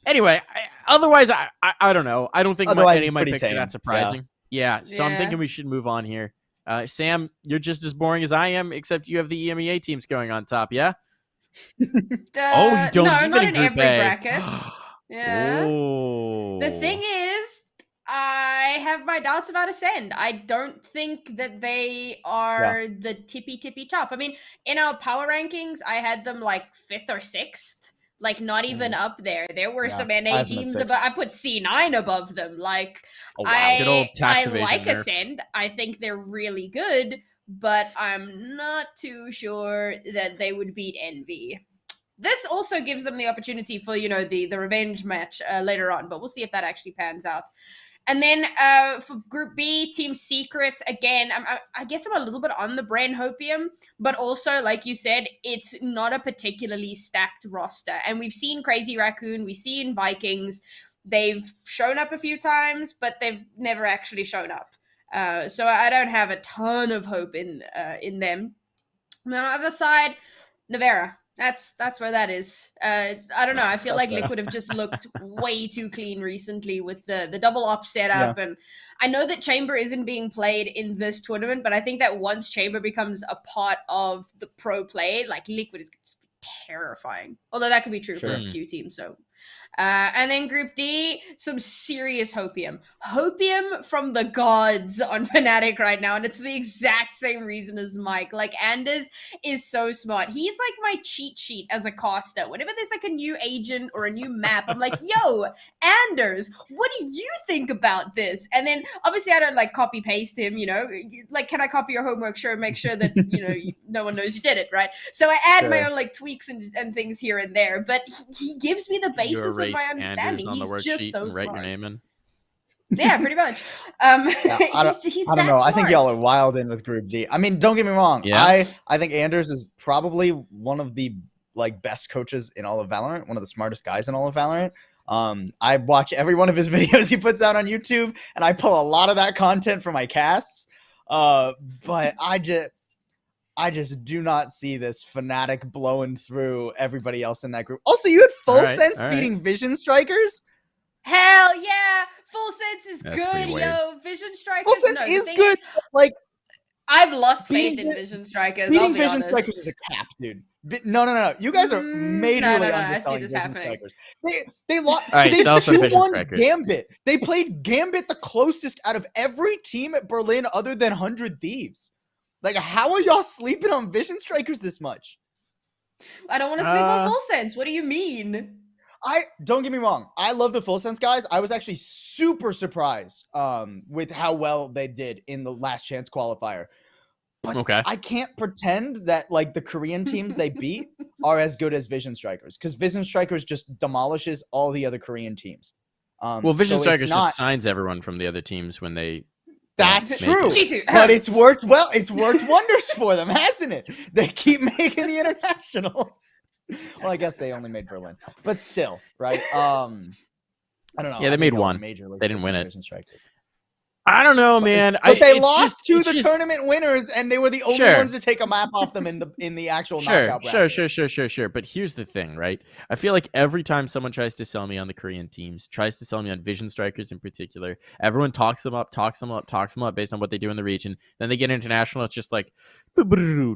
Anyway, otherwise, I don't know. I don't think Otherwise, any it's of my pretty picks are tame. that surprising. Yeah, so I'm Yeah. thinking we should move on here. Sam, you're just as boring as I am, except you have the EMEA teams going on top, yeah? Oh, you don't No, even not in in Group every A. bracket. Yeah. Oh. The thing is, I have my doubts about Ascend. I don't think that they are the tippy top. I mean, in our power rankings, I had them like 5th or 6th. Like not even up there. There were Yeah, some I NA have them at teams 6th. above. I put C9 above them. Like Oh, wow. Good old I tax evasion like nerf. Ascend. I think they're really good, but I'm not too sure that they would beat Envy. This also gives them the opportunity for, the revenge match later on, but we'll see if that actually pans out. And then for Group B, Team Secret, again, I guess I'm a little bit on the Brain Hopium, but also, like you said, it's not a particularly stacked roster. And we've seen Crazy Raccoon, we've seen Vikings. They've shown up a few times, but they've never actually shown up. So I don't have a ton of hope in them. And on the other side, Navera. That's where that is. I don't know. I feel like fair. Liquid have just looked way too clean recently with the double op setup. And I know that Chamber isn't being played in this tournament, but I think that once Chamber becomes a part of the pro play, like Liquid is just terrifying. Although that could be true for a Sure. few teams. So And then Group D, some serious hopium. Hopium from the gods on Fnatic right now, and it's the exact same reason as Mike. Like, Anders is so smart. He's like my cheat sheet as a caster. Whenever there's like a new agent or a new map, I'm like, yo, Anders, what do you think about this? And then obviously I don't like copy paste him, you know, like, can I copy your homework? Sure, make sure that, you know, no one knows you did it, right? So I add my Sure. own like tweaks and things here and there, but he gives me the basis of my understanding. On the He's just worksheet so and smart. write your name in. Yeah, pretty much. Yeah, He's I don't that know. I think y'all are smart. wild in with Group D. I mean, don't get me wrong. Yeah. I think Anders is probably one of the like best coaches in all of Valorant, one of the smartest guys in all of Valorant. I watch every one of his videos he puts out on YouTube, and I pull a lot of that content for my casts. But I just do not see this Fnatic blowing through everybody else in that group. Also, you had Full Alright, Sense alright. beating Vision Strikers. Hell yeah! Full Sense is That's good, pretty weird. yo. Vision Strikers. Full Sense no, the is thing good. Like I've lost faith beating in Vi- Vision Strikers. I'll beating be Vision honest. Strikers is a cap, dude. No. You guys are majorly no, I see underselling this Vision happening. Strikers. They lost. All right, They sell some Vision 2-1 Strikers. Gambit. They played Gambit the closest out of every team at Berlin other than 100 Thieves. Like, how are y'all sleeping on Vision Strikers this much? I don't want to sleep on Full Sense. What do you mean? Don't get me wrong. I love the Full Sense guys. I was actually super surprised with how well they did in the last chance qualifier. But Okay. I can't pretend that like the Korean teams they beat are as good as Vision Strikers, because Vision Strikers just demolishes all the other Korean teams. Well, Vision so it's Strikers not- just signs everyone from the other teams when they. That's make true. it. G2. But it's worked well. It's worked wonders for them, hasn't it? They keep making the internationals. Well, I guess they only made Berlin, but still, right? I don't know. Yeah, they I think made y'all are one. majorly They didn't win it. Vision Strikers. I don't know, man. But they it's lost just- to it's the just- tournament winners, and they were the only Sure. ones to take a map off them in the actual Sure, knockout bracket. sure. But here's the thing, right? I feel like every time someone tries to sell me on the Korean teams, tries to sell me on Vision Strikers in particular, everyone talks them up based on what they do in the region. Then they get international. It's just like,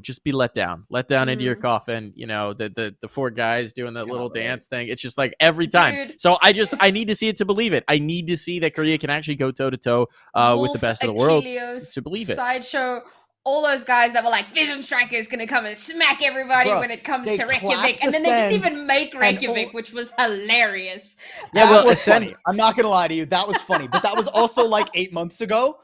just be let down into your coffin. You know, the four guys doing that little Right. dance thing. It's just like every time. Dude. So I need to see it to believe it. I need to see that Korea can actually go toe to toe with the Wolf, best of the world Achilles, to believe it. Sideshow, all those guys that were like, Vision Striker is going to come and smack everybody Bruh, when it comes they to clapped Reykjavik. And then they didn't Ascend even make and Reykjavik, which was hilarious. Yeah, That well, was Ascend- funny. I'm not gonna lie to you. That was funny, but that was also like 8 months ago.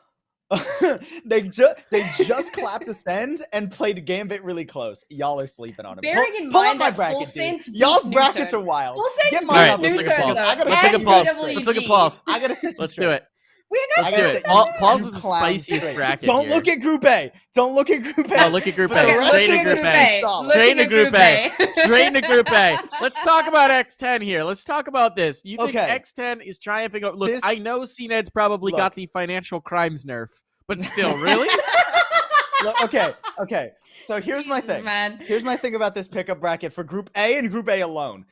they just clapped Ascend and played Gambit really close. Y'all are sleeping on it. Bearing in pull up mind my that bracket, Full dude. Sense beat Y'all's brackets Newton. are wild. Full Sense Get beat mine Alright, up. let's Let's look at Newton, Pulse. though. I gotta Let's set look at you Pulse. straight. Let's look at Pulse. I gotta set you Let's straight. do it. We're I not gotta Let's do say- it. Pulse You is the clown spiciest straight. bracket Don't here. look at Group A. Don't look at Group A. No, look at Group For A. the Okay, rest Straight of into the Group group A. stop. Straight into at Group A. Group A. Straight into Group A. Let's talk about X10 here. Let's talk about this. You think Okay. X10 is triumphing? Look, This- I know CNED's probably Look. got the financial crimes nerf, but still, really? Look, okay. So here's my Jesus, thing. man. Here's my thing about this pickup bracket for Group A and Group A alone.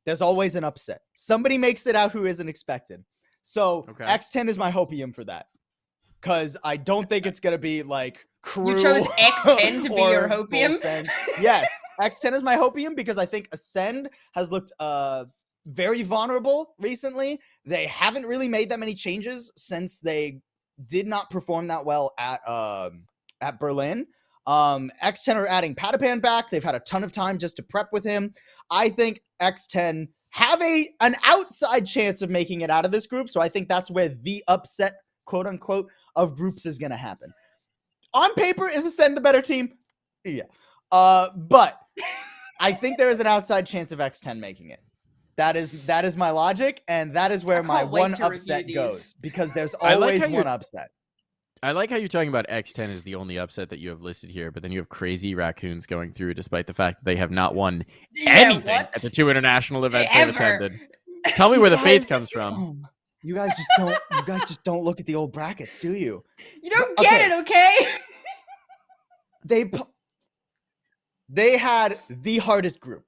There's always an upset. Somebody makes it out who isn't expected. So Okay. X10 is my hopium for that. Because I don't think it's going to be like Crew. You chose X10 to be or your Full hopium? Sense. Yes, X10 is my hopium because I think Ascend has looked very vulnerable recently. They haven't really made that many changes since they did not perform that well at Berlin. X10 are adding Patapan back. They've had a ton of time just to prep with him. I think X10 have an outside chance of making it out of this group. So I think that's where the upset, quote unquote, of groups is going to happen. On paper, is Ascend the better team? Yeah. But I think there is an outside chance of X10 making it. That is my logic, and that is where my can't wait one to review upset these. goes, because there's I like always how one you're- upset. I like how you're talking about X10 as the only upset that you have listed here, but then you have crazy raccoons going through despite the fact that they have not won anything what? at the two international events they've Ever. attended. Tell me where the faith Guys, comes from. You guys just don't look at the old brackets, do you? You don't Okay. get it, okay? They had the hardest group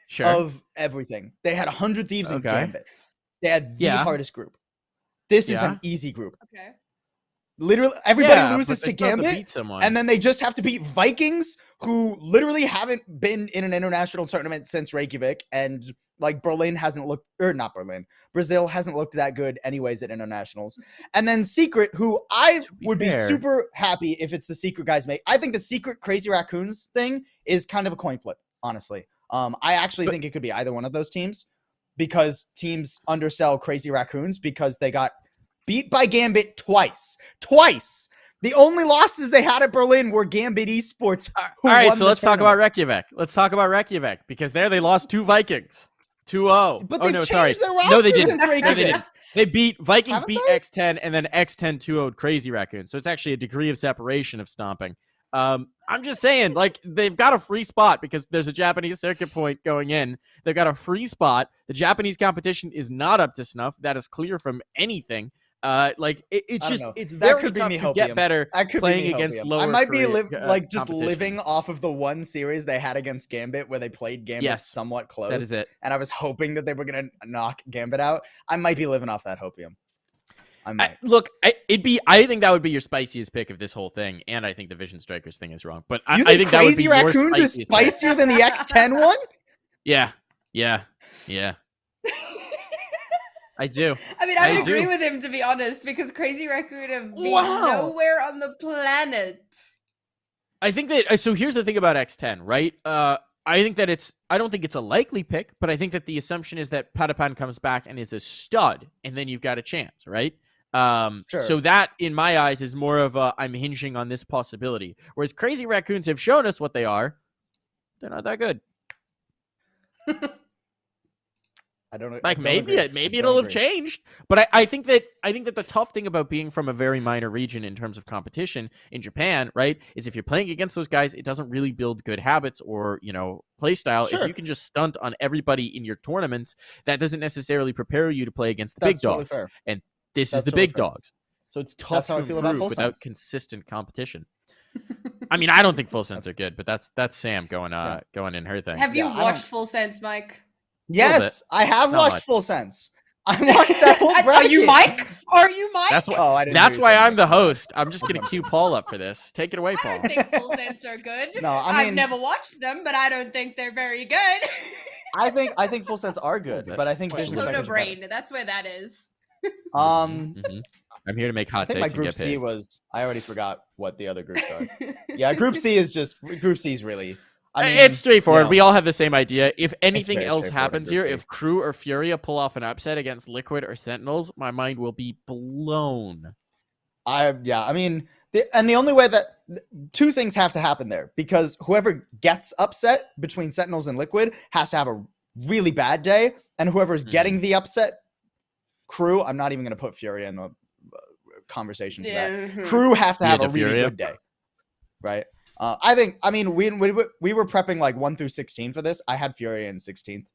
Sure. of everything. They had 100 Thieves and Okay. Gambit. They had the Yeah. hardest group. This is Yeah. an easy group. Okay. Literally, everybody Yeah, loses but they to still have to Gambit, beat someone. and then they just have to beat Vikings, who literally haven't been in an international tournament since Reykjavik, and like Berlin hasn't looked, or not Berlin, Brazil hasn't looked that good anyways at internationals. And then Secret, who I would be fair. super happy if it's the Secret guys make. I think the Secret Crazy Raccoons thing is kind of a coin flip, honestly. I actually think it could be either one of those teams, because teams undersell Crazy Raccoons because they got beat by Gambit twice. The only losses they had at Berlin were Gambit Esports. All right, so let's talk about Reykjavik. Let's talk about Reykjavik, because there they lost 2 Vikings. 2-0. But oh, they've no, changed sorry. their No, roster they didn't. since No, they Reykjavik. didn't. They beat Vikings Haven't beat they? X10, and then X10 2-0'd Crazy Raccoon. So it's actually a degree of separation of stomping. I'm just saying, like, they've got a free spot because there's a Japanese circuit point going in. They've got a free spot. The Japanese competition is not up to snuff. That is clear from anything. Like, it's I don't just, know. it's That very could be tough me to get hopium. better That could be playing me against hopium. lower I might be Korea, just competition. living off of the one series they had against Gambit where they played Gambit Yes, somewhat close. That is it. And I was hoping that they were going to knock Gambit out. I might be living off that hopium. I might. I think that would be your spiciest pick of this whole thing, and I think the Vision Strikers thing is wrong. But You I think that would Crazy be Raccoons your is spiciest pick. spicier than the X10 one? Yeah. I do. I mean, I I would agree do. with him, to be honest, because Crazy Raccoon have been Wow. nowhere on the planet. I think that. So here's the thing about X10, right? I think that I don't think it's a likely pick, but I think that the assumption is that Patapan comes back and is a stud, and then you've got a chance, right? Sure. So that, in my eyes, is more of a I'm hinging on this possibility. Whereas Crazy Raccoons have shown us what they are. They're not that good. I don't know. Like maybe it'll have changed, but I think that the tough thing about being from a very minor region in terms of competition in Japan, right, is if you're playing against those guys, it doesn't really build good habits or play style. Sure. If you can just stunt on everybody in your tournaments, that doesn't necessarily prepare you to play against the big That's totally dogs. fair. And this is That's the totally big fair. dogs, so it's tough That's how to I feel about improve Full without Sense. consistent competition. I mean, I don't think Full Sense are good, but that's Sam going in her thing. Have you Yeah, I watched don't- Full Sense, Mike? Yes, I have Not watched much. Full Sense. I watched that whole bracket. Are you Mike? Are you Mike? That's why. Oh, I didn't That's hear you why say I'm that. the host. I'm just gonna cue Paul up for this. Take it away, I Paul. don't think Full Sense are good. No, I I've mean- never watched them, but I don't think they're very good. I think Full Sense are good, bit. but I think Well, Vision Soda Soda Strikers are better. Brain, that's where that is. Mhm. I'm here to make I hot think my takes and Group get C paid. was. I already forgot what the other groups are. Yeah, Group C is really. I mean, It's straightforward. you know, We all have the same idea. If anything very else straightforward happens in Group here, C. if Crew or Furia pull off an upset against Liquid or Sentinels, my mind will be blown. I mean, the only way that two things have to happen there, because whoever gets upset between Sentinels and Liquid has to have a really bad day, and whoever's getting the upset, Crew. I'm not even going to put Furia in the conversation for that. mhm. Crew have to Yeah, have a to really Furia. good day, right? I mean, we were prepping like 1 through 16 for this. I had Furia in 16th.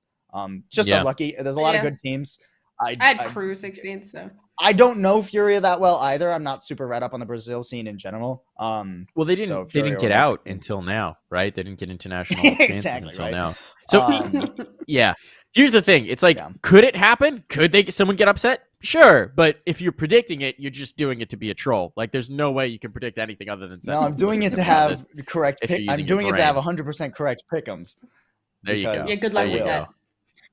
Just Yeah. unlucky. There's a lot of Yeah. good teams. I had Crew 16th, so. I don't know Furia that well either. I'm not super read up on the Brazil scene in general. Well, they didn't. So They Furia didn't get was out like- until now, right? They didn't get international chances Exactly, until right. now. So Um, yeah, here's the thing. It's like, Yeah. could it happen? Could someone get upset? Sure, but if you're predicting it, you're just doing it to be a troll. Like, there's no way you can predict anything other than. no, I'm Sentinels doing it to Liquid have this. correct if you're pick. I'm using your doing it to have brain. 100% correct pick'ems. There you go. because- Yeah, good luck There with you that. go.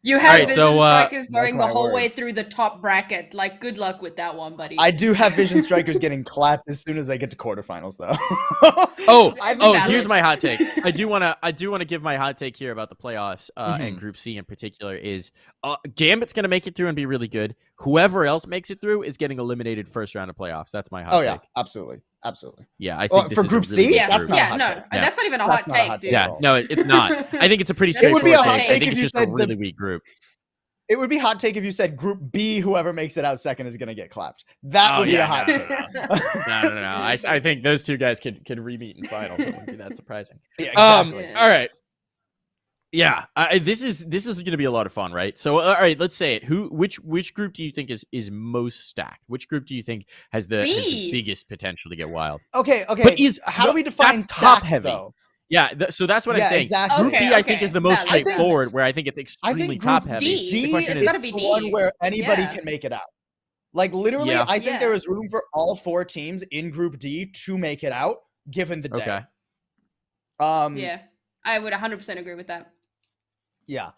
You had Alright, Vision so, Strikers mark going the my whole way words. through the top bracket. Like, good luck with that one, buddy. I do have Vision Strikers getting clapped as soon as they get to quarterfinals, though. Oh, I think oh! valid. Here's my hot take. I do want to give my hot take here about the playoffs Mm-hmm. and Group C in particular. Is Gambit's going to make it through and be really good. Whoever else makes it through is getting eliminated first round of playoffs. That's my hot Oh take. yeah, absolutely. Yeah, I Well, think this for is a Group really C, good yeah, that's group. not a yeah, hot no, take. Yeah. that's not even a That's hot not a take, hot dude. take. Yeah, no, it's not. I think it's a pretty It would straightforward be a hot take. I take think if it's you just a said the- really weak group. It would be hot take if you said Group B, whoever makes it out second is going to get clapped. That Oh, would be yeah, a hot no, take. No. I think those two guys could re-meet in finals. It wouldn't be that surprising. Yeah, exactly. Yeah. All right. Yeah, this is going to be a lot of fun, right? So, all right, let's say it. Which group do you think is most stacked? Which group do you think has the B. biggest potential to get wild? Okay. But how do we define that's top stacked, heavy. though? Yeah, so that's what I'm Yeah, saying. exactly. Group Okay, B, I think, okay. is the most Valid, straightforward, where I think it's I extremely think top Group heavy. D. The D question It's is, gotta be the D. one where anybody Yeah. can make it out. Like literally, Yeah. I think Yeah. there is room for all 4 teams in Group D to make it out, given the day. Okay. Yeah, I would 100% agree with that. Yeah.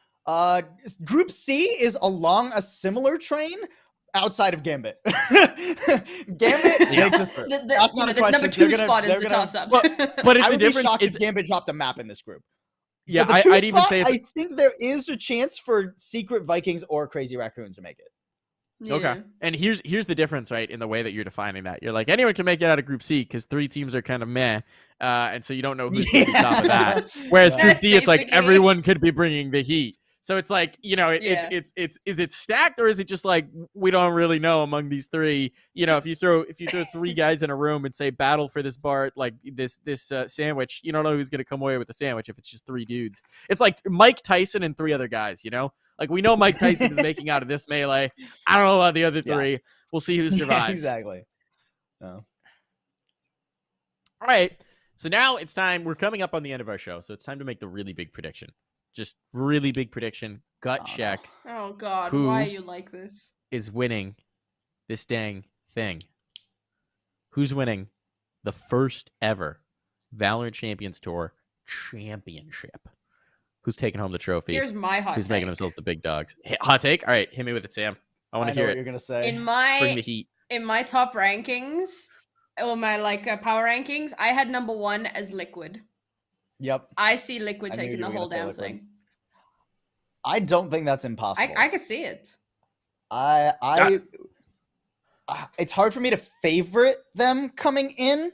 Group C is along a similar train outside of Gambit. Gambit Yeah. makes it through. The, That's you not know, a the question. number 2 They're gonna- spot is they're the gonna- toss-up. But it's I a would be difference. shocked It's if Gambit dropped a map in this group. yeah. But the 2 I'd even spot, say it's I think there is a chance for Secret Vikings or Crazy Raccoons to make it. okay. Yeah. And here's the difference, right? In the way that you're defining that, you're like anyone can make it out of Group C because 3 teams are kind of meh, and so you don't know who's going to be top of that. Whereas Yeah. Group D, it's like Basically. everyone could be bringing the heat. So it's like, you know, Yeah. it's is it stacked or is it just like we don't really know among these 3? You know, if you throw 3 guys in a room and say battle for this bar, like this sandwich, you don't know who's gonna come away with the sandwich if it's just 3 dudes. It's like Mike Tyson and 3 other guys. You know, like we know Mike Tyson is making out of this melee. I don't know about the other 3. We'll see who survives. Yeah, exactly. No. All right. So now it's time. We're coming up on the end of our show, so it's time to make the really big prediction. Just really big prediction. Gut Oh, no. check. Oh God, Who- why are you like this? Is winning this dang thing. Who's winning the first ever Valorant Champions Tour championship? Who's taking home the trophy? Here's my hot Who's take. making themselves the big dogs? Hot take? All right, hit me with it, Sam. I want I to know hear what it. you're gonna say. In Bring the my heat. top rankings, or my power rankings, I had number 1 as Liquid. Yep. I see Liquid I knew taking you the were gonna whole say damn Liquid. thing. I don't think that's impossible. I could see it. It's hard for me to favorite them coming in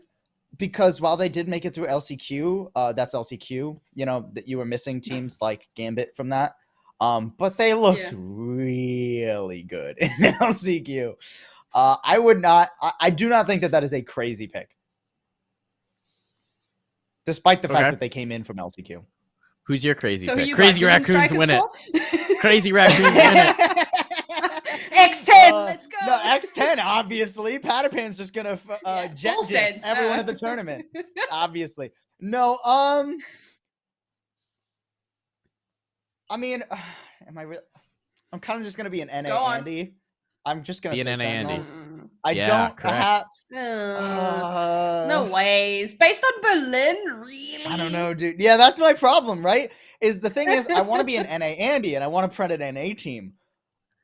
because while they did make it through LCQ, that's LCQ. You know that you were missing teams like Gambit from that. But they looked Yeah. really good in LCQ. I do not think that is a crazy pick, despite the fact Okay. that they came in from LCQ. Who's your crazy So who pick? you Crazy got? Vision Raccoons Strikers, win it. Paul? Crazy Raccoons win it. X10, let's go. No, X10, obviously. Patterpan's just gonna Yeah, jet full diff sense, everyone no. at the tournament. Obviously. No, I mean, am I really? I'm kind of just gonna be an NA Go on. Andy. I'm just gonna Be say an NA Andy. Sentinels. I Yeah, don't correct. have. No ways. Based on Berlin, really? I don't know, dude. Yeah, that's my problem, right? Is the thing is, I want to be an NA Andy, and I want to print an NA team,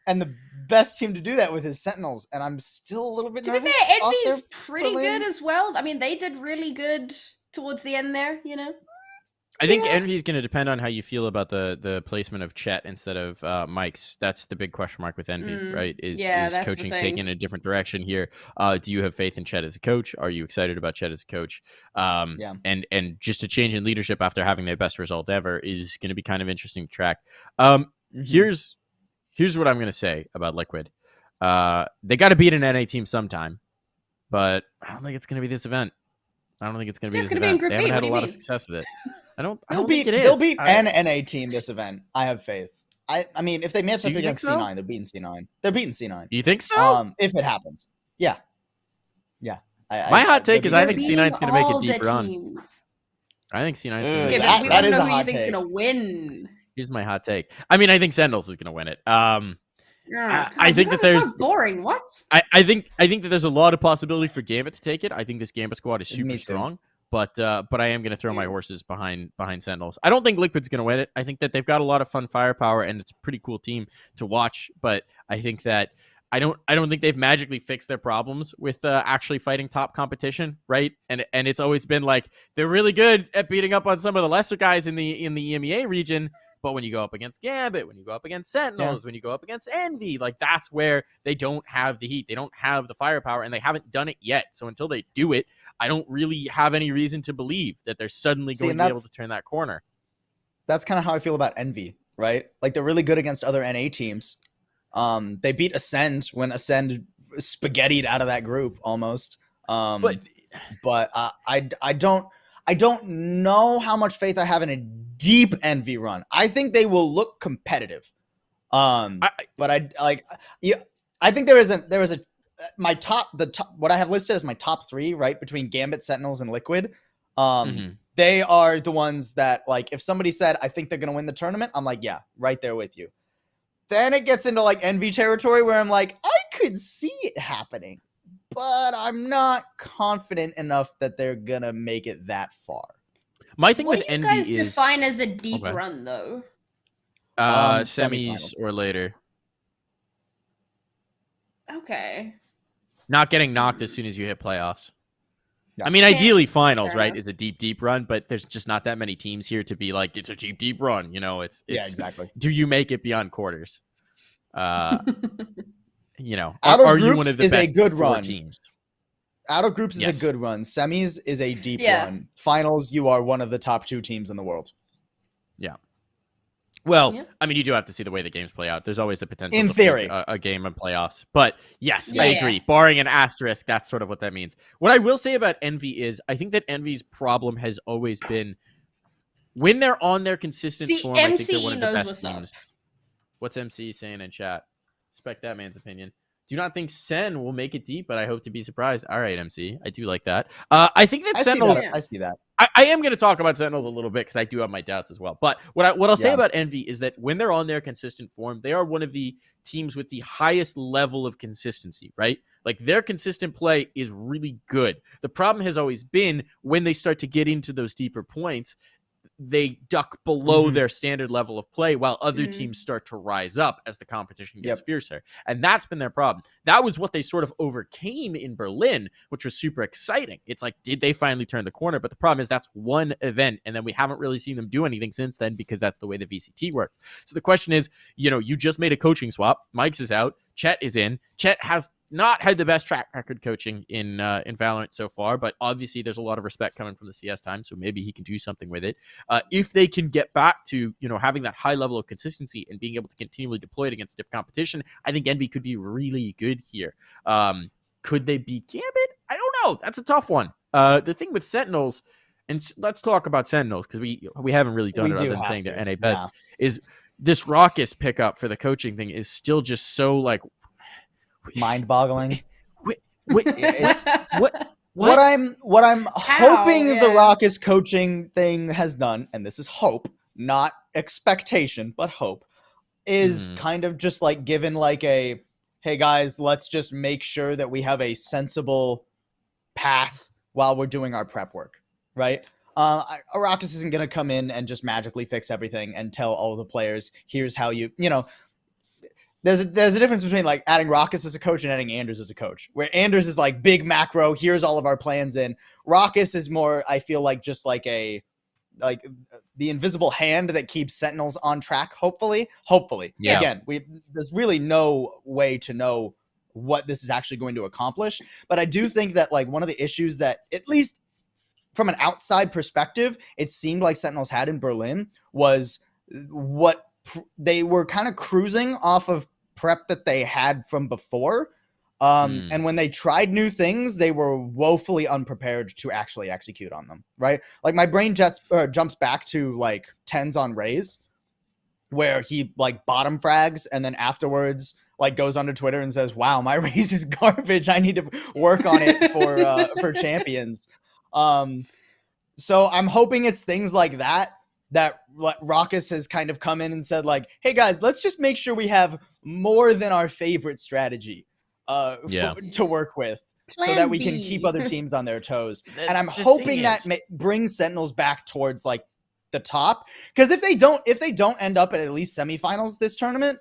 and the best team to do that with is Sentinels, and I'm still a little bit To be nervous. fair, off their Envy's pretty Berlin. good as well. I mean, they did really good towards the end there, you know? I think Yeah. Envy is going to depend on how you feel about the placement of Chet instead of Mike's. That's the big question mark with Envy, right? Is that's the coaching thing. taking a different direction here? Do you have faith in Chet as a coach? Are you excited about Chet as a coach? Yeah. And just a change in leadership after having their best result ever is going to be kind of interesting to track. Mhm. Here's what I'm going to say about Liquid. They got to beat an NA team sometime, but I don't think it's going to be this event. I don't think it's going to be It's this gonna be in event. Group They B, haven't what had do a you lot of mean? success with it. I don't They'll think beat it is. they'll beat I- an NA team this event. I have faith. I mean, if they match Do up you think against so? C9, they're beating C9. They're beating C9. You think so? If it happens, yeah. My hot take is I They're think beating C9's gonna make a all deep the run. teams. I think C9's Ugh, going to Okay, make that- but we that want to is know a who you hot think's take. gonna win. Here's my hot take. I mean, I think Sentinels is going to win it. Yeah, I God, think you that guys are there's- so boring. What? I think that there's a lot of possibility for Gambit to take it. I think this Gambit squad is Me super too. strong, but I am going to throw my Yeah. horses behind Sentinels. I don't think Liquid's going to win it. I think that they've got a lot of fun firepower and it's a pretty cool team to watch. But I think that I don't think they've magically fixed their problems with actually fighting top competition, right? And it's always been like they're really good at beating up on some of the lesser guys in the EMEA region. But when you go up against Gambit, when you go up against Sentinels, when you go up against Envy, like that's where they don't have the heat. They don't have the firepower, and they haven't done it yet. So until they do it, I don't really have any reason to believe that they're suddenly See, going and to be able that's- to turn that corner. That's kind of how I feel about Envy, right? Like they're really good against other NA teams. They beat Ascend when Ascend spaghettied out of that group almost. But I don't know how much faith I have in a deep Envy run. I think they will look competitive. But I think there is a what I have listed as my top 3, right, between Gambit, Sentinels, and Liquid. They are the ones that, like, if somebody said I think they're gonna win the tournament, I'm like, yeah, right there with you. Then it gets into like Envy territory where I'm like, I could see it happening, but I'm not confident enough that they're gonna make it that far. My thing What with do you Envy guys is define as a deep Okay. run, though? semis Semifinals. or later. Okay. Not getting knocked as soon as you hit playoffs. Yeah. I mean, ideally finals, Fair right, enough. is a deep run, but there's just not that many teams here to be like, it's a deep run. You know, it's Yeah, exactly. do you make it beyond quarters? You know, Out of are you groups one of the is a best good 4 run. teams? Out of groups is Yes. a good run. Semis is a deep Yeah. run. Finals, you are one of the top 2 teams in the world. Well, Yeah. I mean, you do have to see the way the games play out. There's always the potential In to flip theory. a game of playoffs. But yes, I Yeah. agree. Barring an asterisk, that's sort of what that means. What I will say about Envy is I think that Envy's problem has always been when they're on their consistent See, form, I think they're MCE one of the knows best what's up. teams. What's MC saying in chat? Respect that man's opinion. Do not think Sen will make it deep, but I hope to be surprised. All right, MC. I do like that. I think that I see Sentinels... that. I see that. I am going to talk about Sentinels a little bit because I do have my doubts as well. But what I'll say Yeah. about Envy is that when they're on their consistent form, they are one of the teams with the highest level of consistency, right? Like their consistent play is really good. The problem has always been when they start to get into those deeper points, they duck below their standard level of play while other teams start to rise up as the competition gets fiercer. And that's been their problem. That was what they sort of overcame in Berlin, which was super exciting. It's like, did they finally turn the corner? But the problem is that's one event, and then we haven't really seen them do anything since then because that's the way the VCT works. So the question is, you know, you just made a coaching swap. Mike's is out. Chet is in. Chet has not had the best track record coaching in Valorant so far, but obviously there's a lot of respect coming from the CS time, so maybe he can do something with it. If they can get back to, you know, having that high level of consistency and being able to continually deploy it against stiff competition, I think Envy could be really good here. Could they beat Gambit? I don't know. That's a tough one. The thing with Sentinels, and let's talk about Sentinels because we haven't really done We it other do than have saying to. that NA best Yeah. is this Raucous pickup for the coaching thing is still just so like Mind-boggling. it's, What I'm hoping the Yeah. Raucous coaching thing has done, and this is hope, not expectation, but hope, is kind of just like given like a, hey guys, let's just make sure that we have a sensible path while we're doing our prep work, right? Raucous isn't going to come in and just magically fix everything and tell all the players, here's how you know, there's a difference between like adding Raucous as a coach and adding Anders as a coach, where Anders is like big macro, here's all of our plans in. Raucous is more, I feel like, just like the invisible hand that keeps Sentinels on track, hopefully. Yeah. Again, there's really no way to know what this is actually going to accomplish, but I do think that like one of the issues that, at least from an outside perspective, it seemed like Sentinels had in Berlin was what they were kind of cruising off of prep that they had from before. And when they tried new things, they were woefully unprepared to actually execute on them, right? Like my brain jumps back to like tens on Raze, where he like bottom frags and then afterwards like goes onto Twitter and says, wow, my Raze is garbage. I need to work on it for champions. So I'm hoping it's things like that Raucous has kind of come in and said like, hey guys, let's just make sure we have more than our favorite strategy to work with so Plan that we can B. keep other teams on their toes. And I'm The hoping thing that is- brings Sentinels back towards like the top. Because if they don't end up at least semifinals this tournament,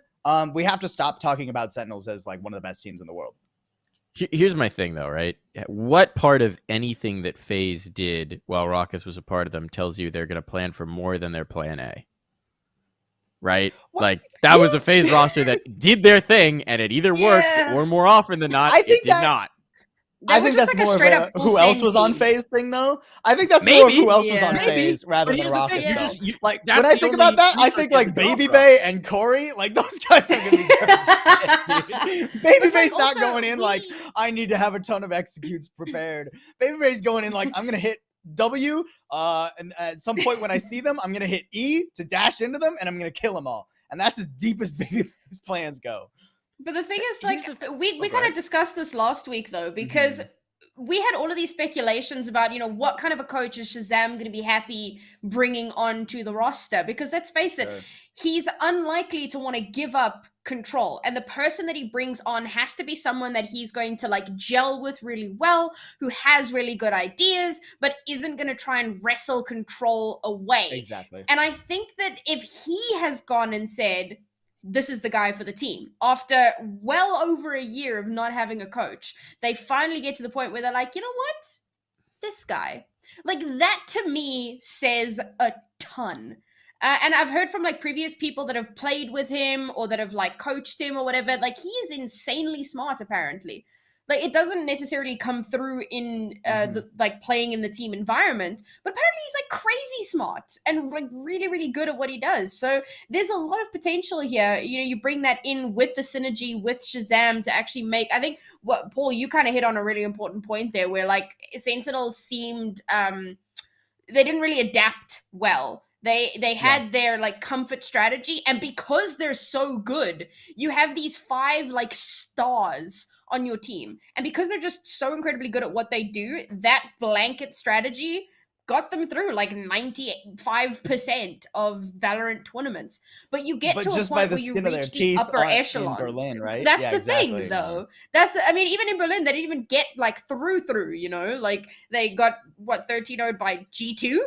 we have to stop talking about Sentinels as like one of the best teams in the world. Here's my thing, though, right? What part of anything that FaZe did while Raucous was a part of them tells you they're going to plan for more than their plan A? Right? What? Like, that was a FaZe roster that did their thing, and it either worked, Yeah. or more often than not, I it think did that- not. They were just that's like a more straight of up full who else send was on team. FaZe thing, though. I think that's more Maybe. of who else was Yeah. on Maybe. FaZe rather But than here's the Raucous. thing, though. you Like that's when I the think only about that, I research think you like have to go Baby from. Bay and Corey, like those guys are gonna be good. Baby But, like, Bay's not also, going in like we- I need to have a ton of executes prepared. Baby Bay's going in like I'm gonna hit W, and at some point when I see them, I'm gonna hit E to dash into them, and I'm gonna kill them all. And that's as deep as Baby Bay's plans go. But the thing is, Here's like, the we go kind ahead. of discussed this last week, though, because we had all of these speculations about, you know, what kind of a coach is Shazam going to be happy bringing onto the roster? Because let's face it, Sure. he's unlikely to want to give up control. And the person that he brings on has to be someone that he's going to like gel with really well, who has really good ideas, but isn't going to try and wrestle control away. Exactly. And I think that if he has gone and said, this is the guy for the team, after well over a year of not having a coach, they finally get to the point where they're like, you know what? This guy. Like, that to me says a ton. And I've heard from like previous people that have played with him or that have like coached him or whatever, like he is insanely smart apparently. Like, it doesn't necessarily come through in the, like playing in the team environment, but apparently he's like crazy smart and like really, really good at what he does. So there's a lot of potential here. You know, you bring that in with the synergy with Shazam to actually make, I think what Paul, you kind of hit on a really important point there where like Sentinels seemed, they didn't really adapt well. They had their like comfort strategy, and because they're so good, you have these 5 like stars on your team. And because they're just so incredibly good at what they do, that blanket strategy got them through like 95% of Valorant tournaments. But you get to a just by point the where you skin of their reach the teeth upper aren't in echelons. Berlin, right? That's Yeah, the exactly, thing, yeah. though. I mean, even in Berlin, they didn't even get like through, you know? Like, they got, 13-0'd by G2?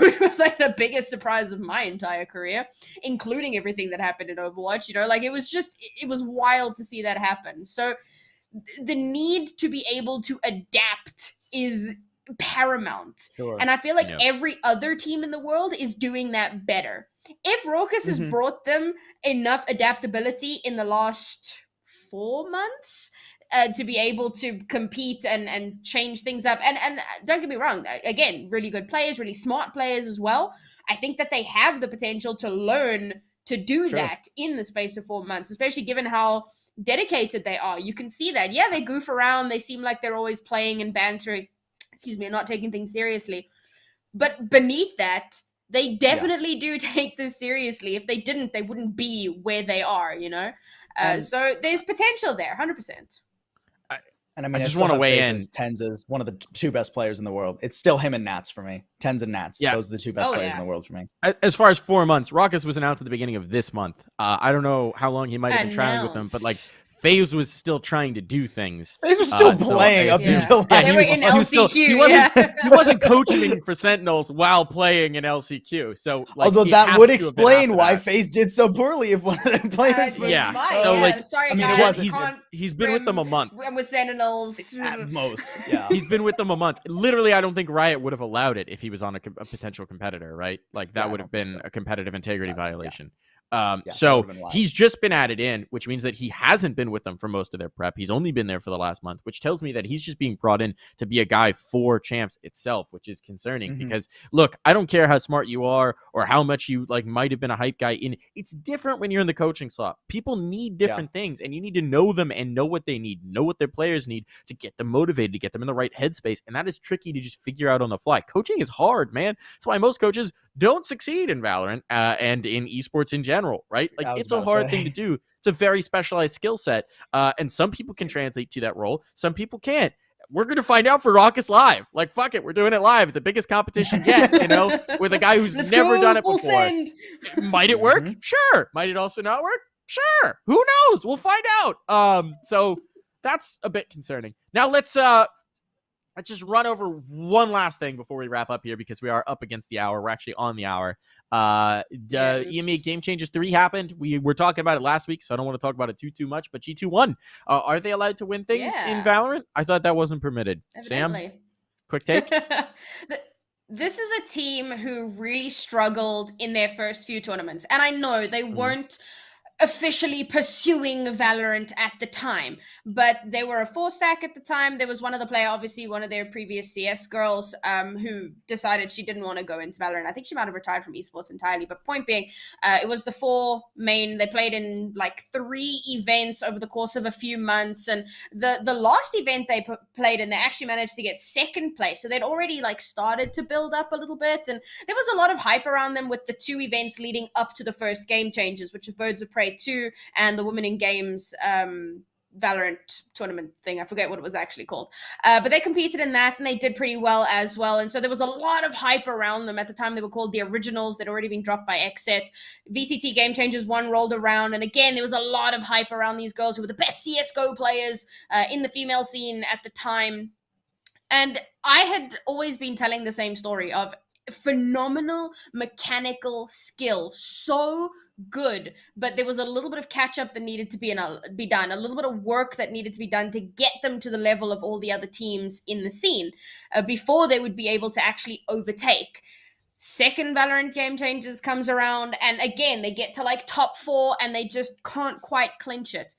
Which was like the biggest surprise of my entire career, including everything that happened in Overwatch. You know, like it was wild to see that happen. So the need to be able to adapt is paramount. Sure. And I feel like Yeah. every other team in the world is doing that better. If Raucus has Mhm. brought them enough adaptability in the last 4 months, to be able to compete and change things up. And don't get me wrong, again, really good players, really smart players as well. I think that they have the potential to learn to do Sure. that in the space of 4 months, especially given how dedicated they are. You can see that. Yeah, they goof around. They seem like they're always playing and bantering, and not taking things seriously. But beneath that, they definitely do take this seriously. If they didn't, they wouldn't be where they are, you know? So there's potential there, 100%. And I mean, I just still wanna have weigh faith in. as Tens is one of the 2 best players in the world. It's still him and Nats for me. Tens and Nats. Yeah. Those are the 2 best Oh, players yeah. in the world for me. As far as 4 months, Raucus was announced at the beginning of this month. I don't know how long he might have been trying with them, but like Announced. FaZe was still trying to do things. These were still So playing I up assume- until Yeah, last they were he in was- he was still- LCQ. he wasn't- yeah. He wasn't coaching for Sentinels while playing in LCQ. So like, Although it that has would to have been explain after why that. FaZe did so poorly if one of their players was Yeah. Might, So, like, sorry, I mean, it guys, wasn't- he's been with them a month. I'm with Sentinels. at most. Yeah. He's been with them a month. Literally, I don't think Riot would have allowed it if he was on a potential competitor, right? Like that Yeah, would I have don't been think so. a competitive integrity violation. Yeah, that So would've been wild. he's just been added in, which means that he hasn't been with them for most of their prep. He's only been there for the last month, which tells me that he's just being brought in to be a guy for Champs itself, which is concerning Mhm. because look, I don't care how smart you are or how much you like might have been a hype guy in. It's different when you're in the coaching slot. People need different things, and you need to know them and know what they need, know what their players need to get them motivated, to get them in the right headspace. And that is tricky to just figure out on the fly. Coaching is hard, man. That's why most coaches don't succeed in Valorant and in esports in general, right? Like I was it's a about to hard say. thing to do. It's a very specialized skill set, and some people can translate to that role. Some people can't. We're going to find out for Raucus live. Like, fuck it. We're doing it live. The biggest competition yet, you know, with a guy who's Let's never go, done it full before. send. Might it work? Mhm. Sure. Might it also not work? Sure. Who knows? We'll find out. So that's a bit concerning. Now let's just run over one last thing before we wrap up here because we are up against the hour. We're actually on the hour. EMEA Game Changers 3 happened. We were talking about it last week, so I don't want to talk about it too much, but G2 won. Are they allowed to win things in Yeah. Valorant? I thought that wasn't permitted. Sam, Evidently. quick take? This is a team who really struggled in their first few tournaments. And I know they weren't officially pursuing Valorant at the time, but they were a 4-stack at the time. There was one of the player, obviously one of their previous CS girls, who decided she didn't want to go into Valorant. I think she might have retired from esports entirely, but point being, it was the 4 main. They played in like 3 events over the course of a few months, and the last event they played in, they actually managed to get 2nd place. So they'd already like started to build up a little bit, and there was a lot of hype around them with the 2 events leading up to the first Game Changers, which is Birds of Prey 2 and the Women in Games Valorant tournament thing. I forget what it was actually called. But they competed in that and they did pretty well as well. And so there was a lot of hype around them. At the time, they were called the Originals. They'd already been dropped by XSET. VCT Game Changers 1 rolled around. And again, there was a lot of hype around these girls who were the best CSGO players in the female scene at the time. And I had always been telling the same story of phenomenal mechanical skill. So good, but there was a little bit of catch up that needed to be done, a little bit of work that needed to be done to get them to the level of all the other teams in the scene before they would be able to actually overtake. Second Valorant Game Changers comes around, and again, they get to like top 4 and they just can't quite clinch it.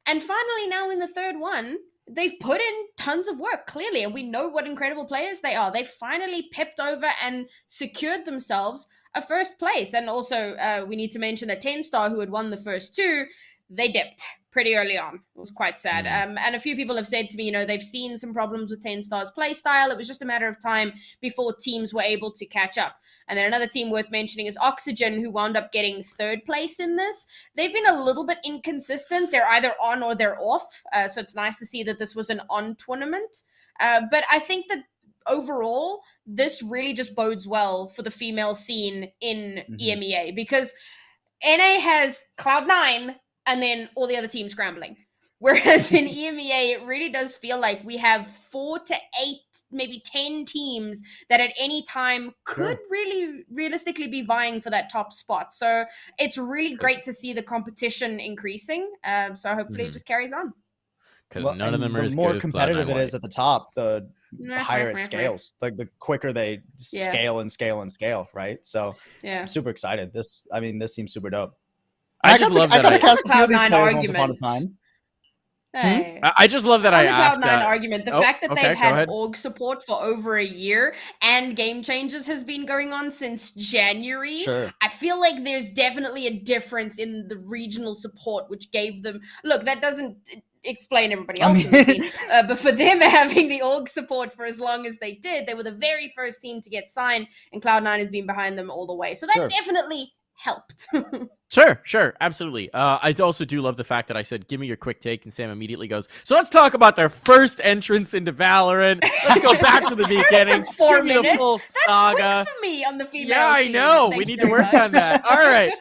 And finally, now in the third one, they've put in tons of work, clearly, and we know what incredible players they are. They've finally pipped over and secured themselves a first place. And also, we need to mention that 10 Star, who had won the first 2, they dipped pretty early on. It was quite sad. And a few people have said to me, they've seen some problems with 10 Star's play style. It was just a matter of time before teams were able to catch up. And then another team worth mentioning is Oxygen, who wound up getting third place in this. They've been a little bit inconsistent. They're either on or they're off. So it's nice to see that this was an on tournament. But I think that overall, this really just bodes well for the female scene in EMEA, because NA has Cloud9 and then all the other teams scrambling. Whereas in EMEA, it really does feel like we have 4 to 8, maybe 10 teams that at any time could really realistically be vying for that top spot. So it's really great to see the competition increasing. So hopefully it just carries on. Because none of them are as the more good as competitive it Cloud9 is at the top, the higher it scales. Like the quicker they scale and scale and scale, right? So I'm super excited. This seems super dope. I just love that I cast Cloud9 once upon a time. Hey. I just love that on I the asked Cloud9 argument, the fact that they've go had ahead. org support for over a year and Game Changers has been going on since January. Sure. I feel like there's definitely a difference in the regional support, which gave them. Look, that doesn't explain everybody else in the scene, but for them having the org support for as long as they did, they were the very first team to get signed, and Cloud9 has been behind them all the way. So that definitely helped. Sure, absolutely. I also do love the fact that I said, give me your quick take, and Sam immediately goes, so let's talk about their first entrance into Valorant. Let's go back to the beginning. Took 4 give me minutes. the full saga. That's quick for me on the female Yeah, I scene. know. Thank We you need to very work much. on that. All right.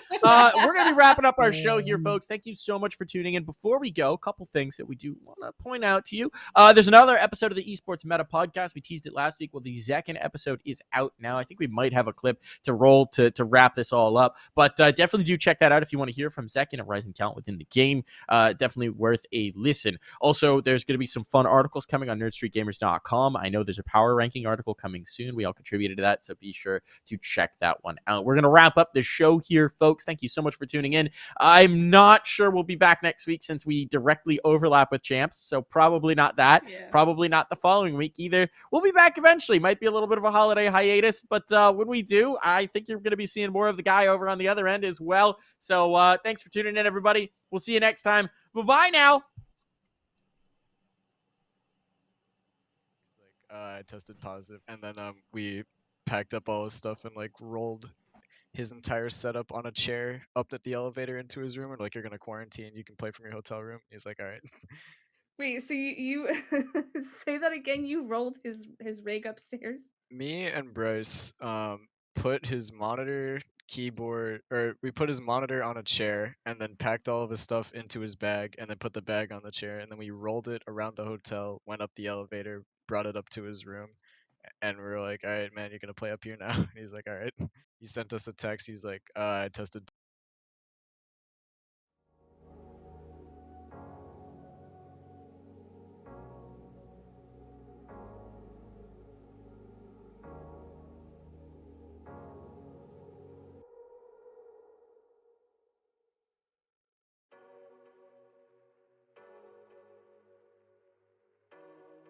We're going to be wrapping up our show here, folks. Thank you so much for tuning in. Before we go, a couple things that we do want to point out to you. There's another episode of the Esports Meta podcast. We teased it last week. Well, the second episode is out now. I think we might have a clip to roll to wrap this all up. But definitely do check that out if you want to hear from Zek, a rising talent within the game. Definitely worth a listen. Also, there's going to be some fun articles coming on nerdstreetgamers.com. I know there's a power ranking article coming soon. We all contributed to that, so be sure to check that one out. We're going to wrap up the show here, folks. Thank you so much for tuning in. I'm not sure we'll be back next week since we directly overlap with Champs, so probably not that. Yeah. Probably not the following week either. We'll be back eventually. Might be a little bit of a holiday hiatus, but when we do, I think you're going to be seeing more of the guy over on the other end as well. So thanks for tuning in, everybody. We'll see you next time. Bye-bye now. I tested positive, and then we packed up all his stuff and rolled his entire setup on a chair up at the elevator into his room, and you're gonna quarantine, you can play from your hotel room. He's like, all right. Wait, so you say that again? You rolled his rig upstairs? Me and Bryce put his monitor, keyboard, or we put his monitor on a chair and then packed all of his stuff into his bag and then put the bag on the chair, and then we rolled it around the hotel, went up the elevator, brought it up to his room, and we were like, all right, man, you're gonna play up here now. And he's like, all right. He sent us a text. He's like, I tested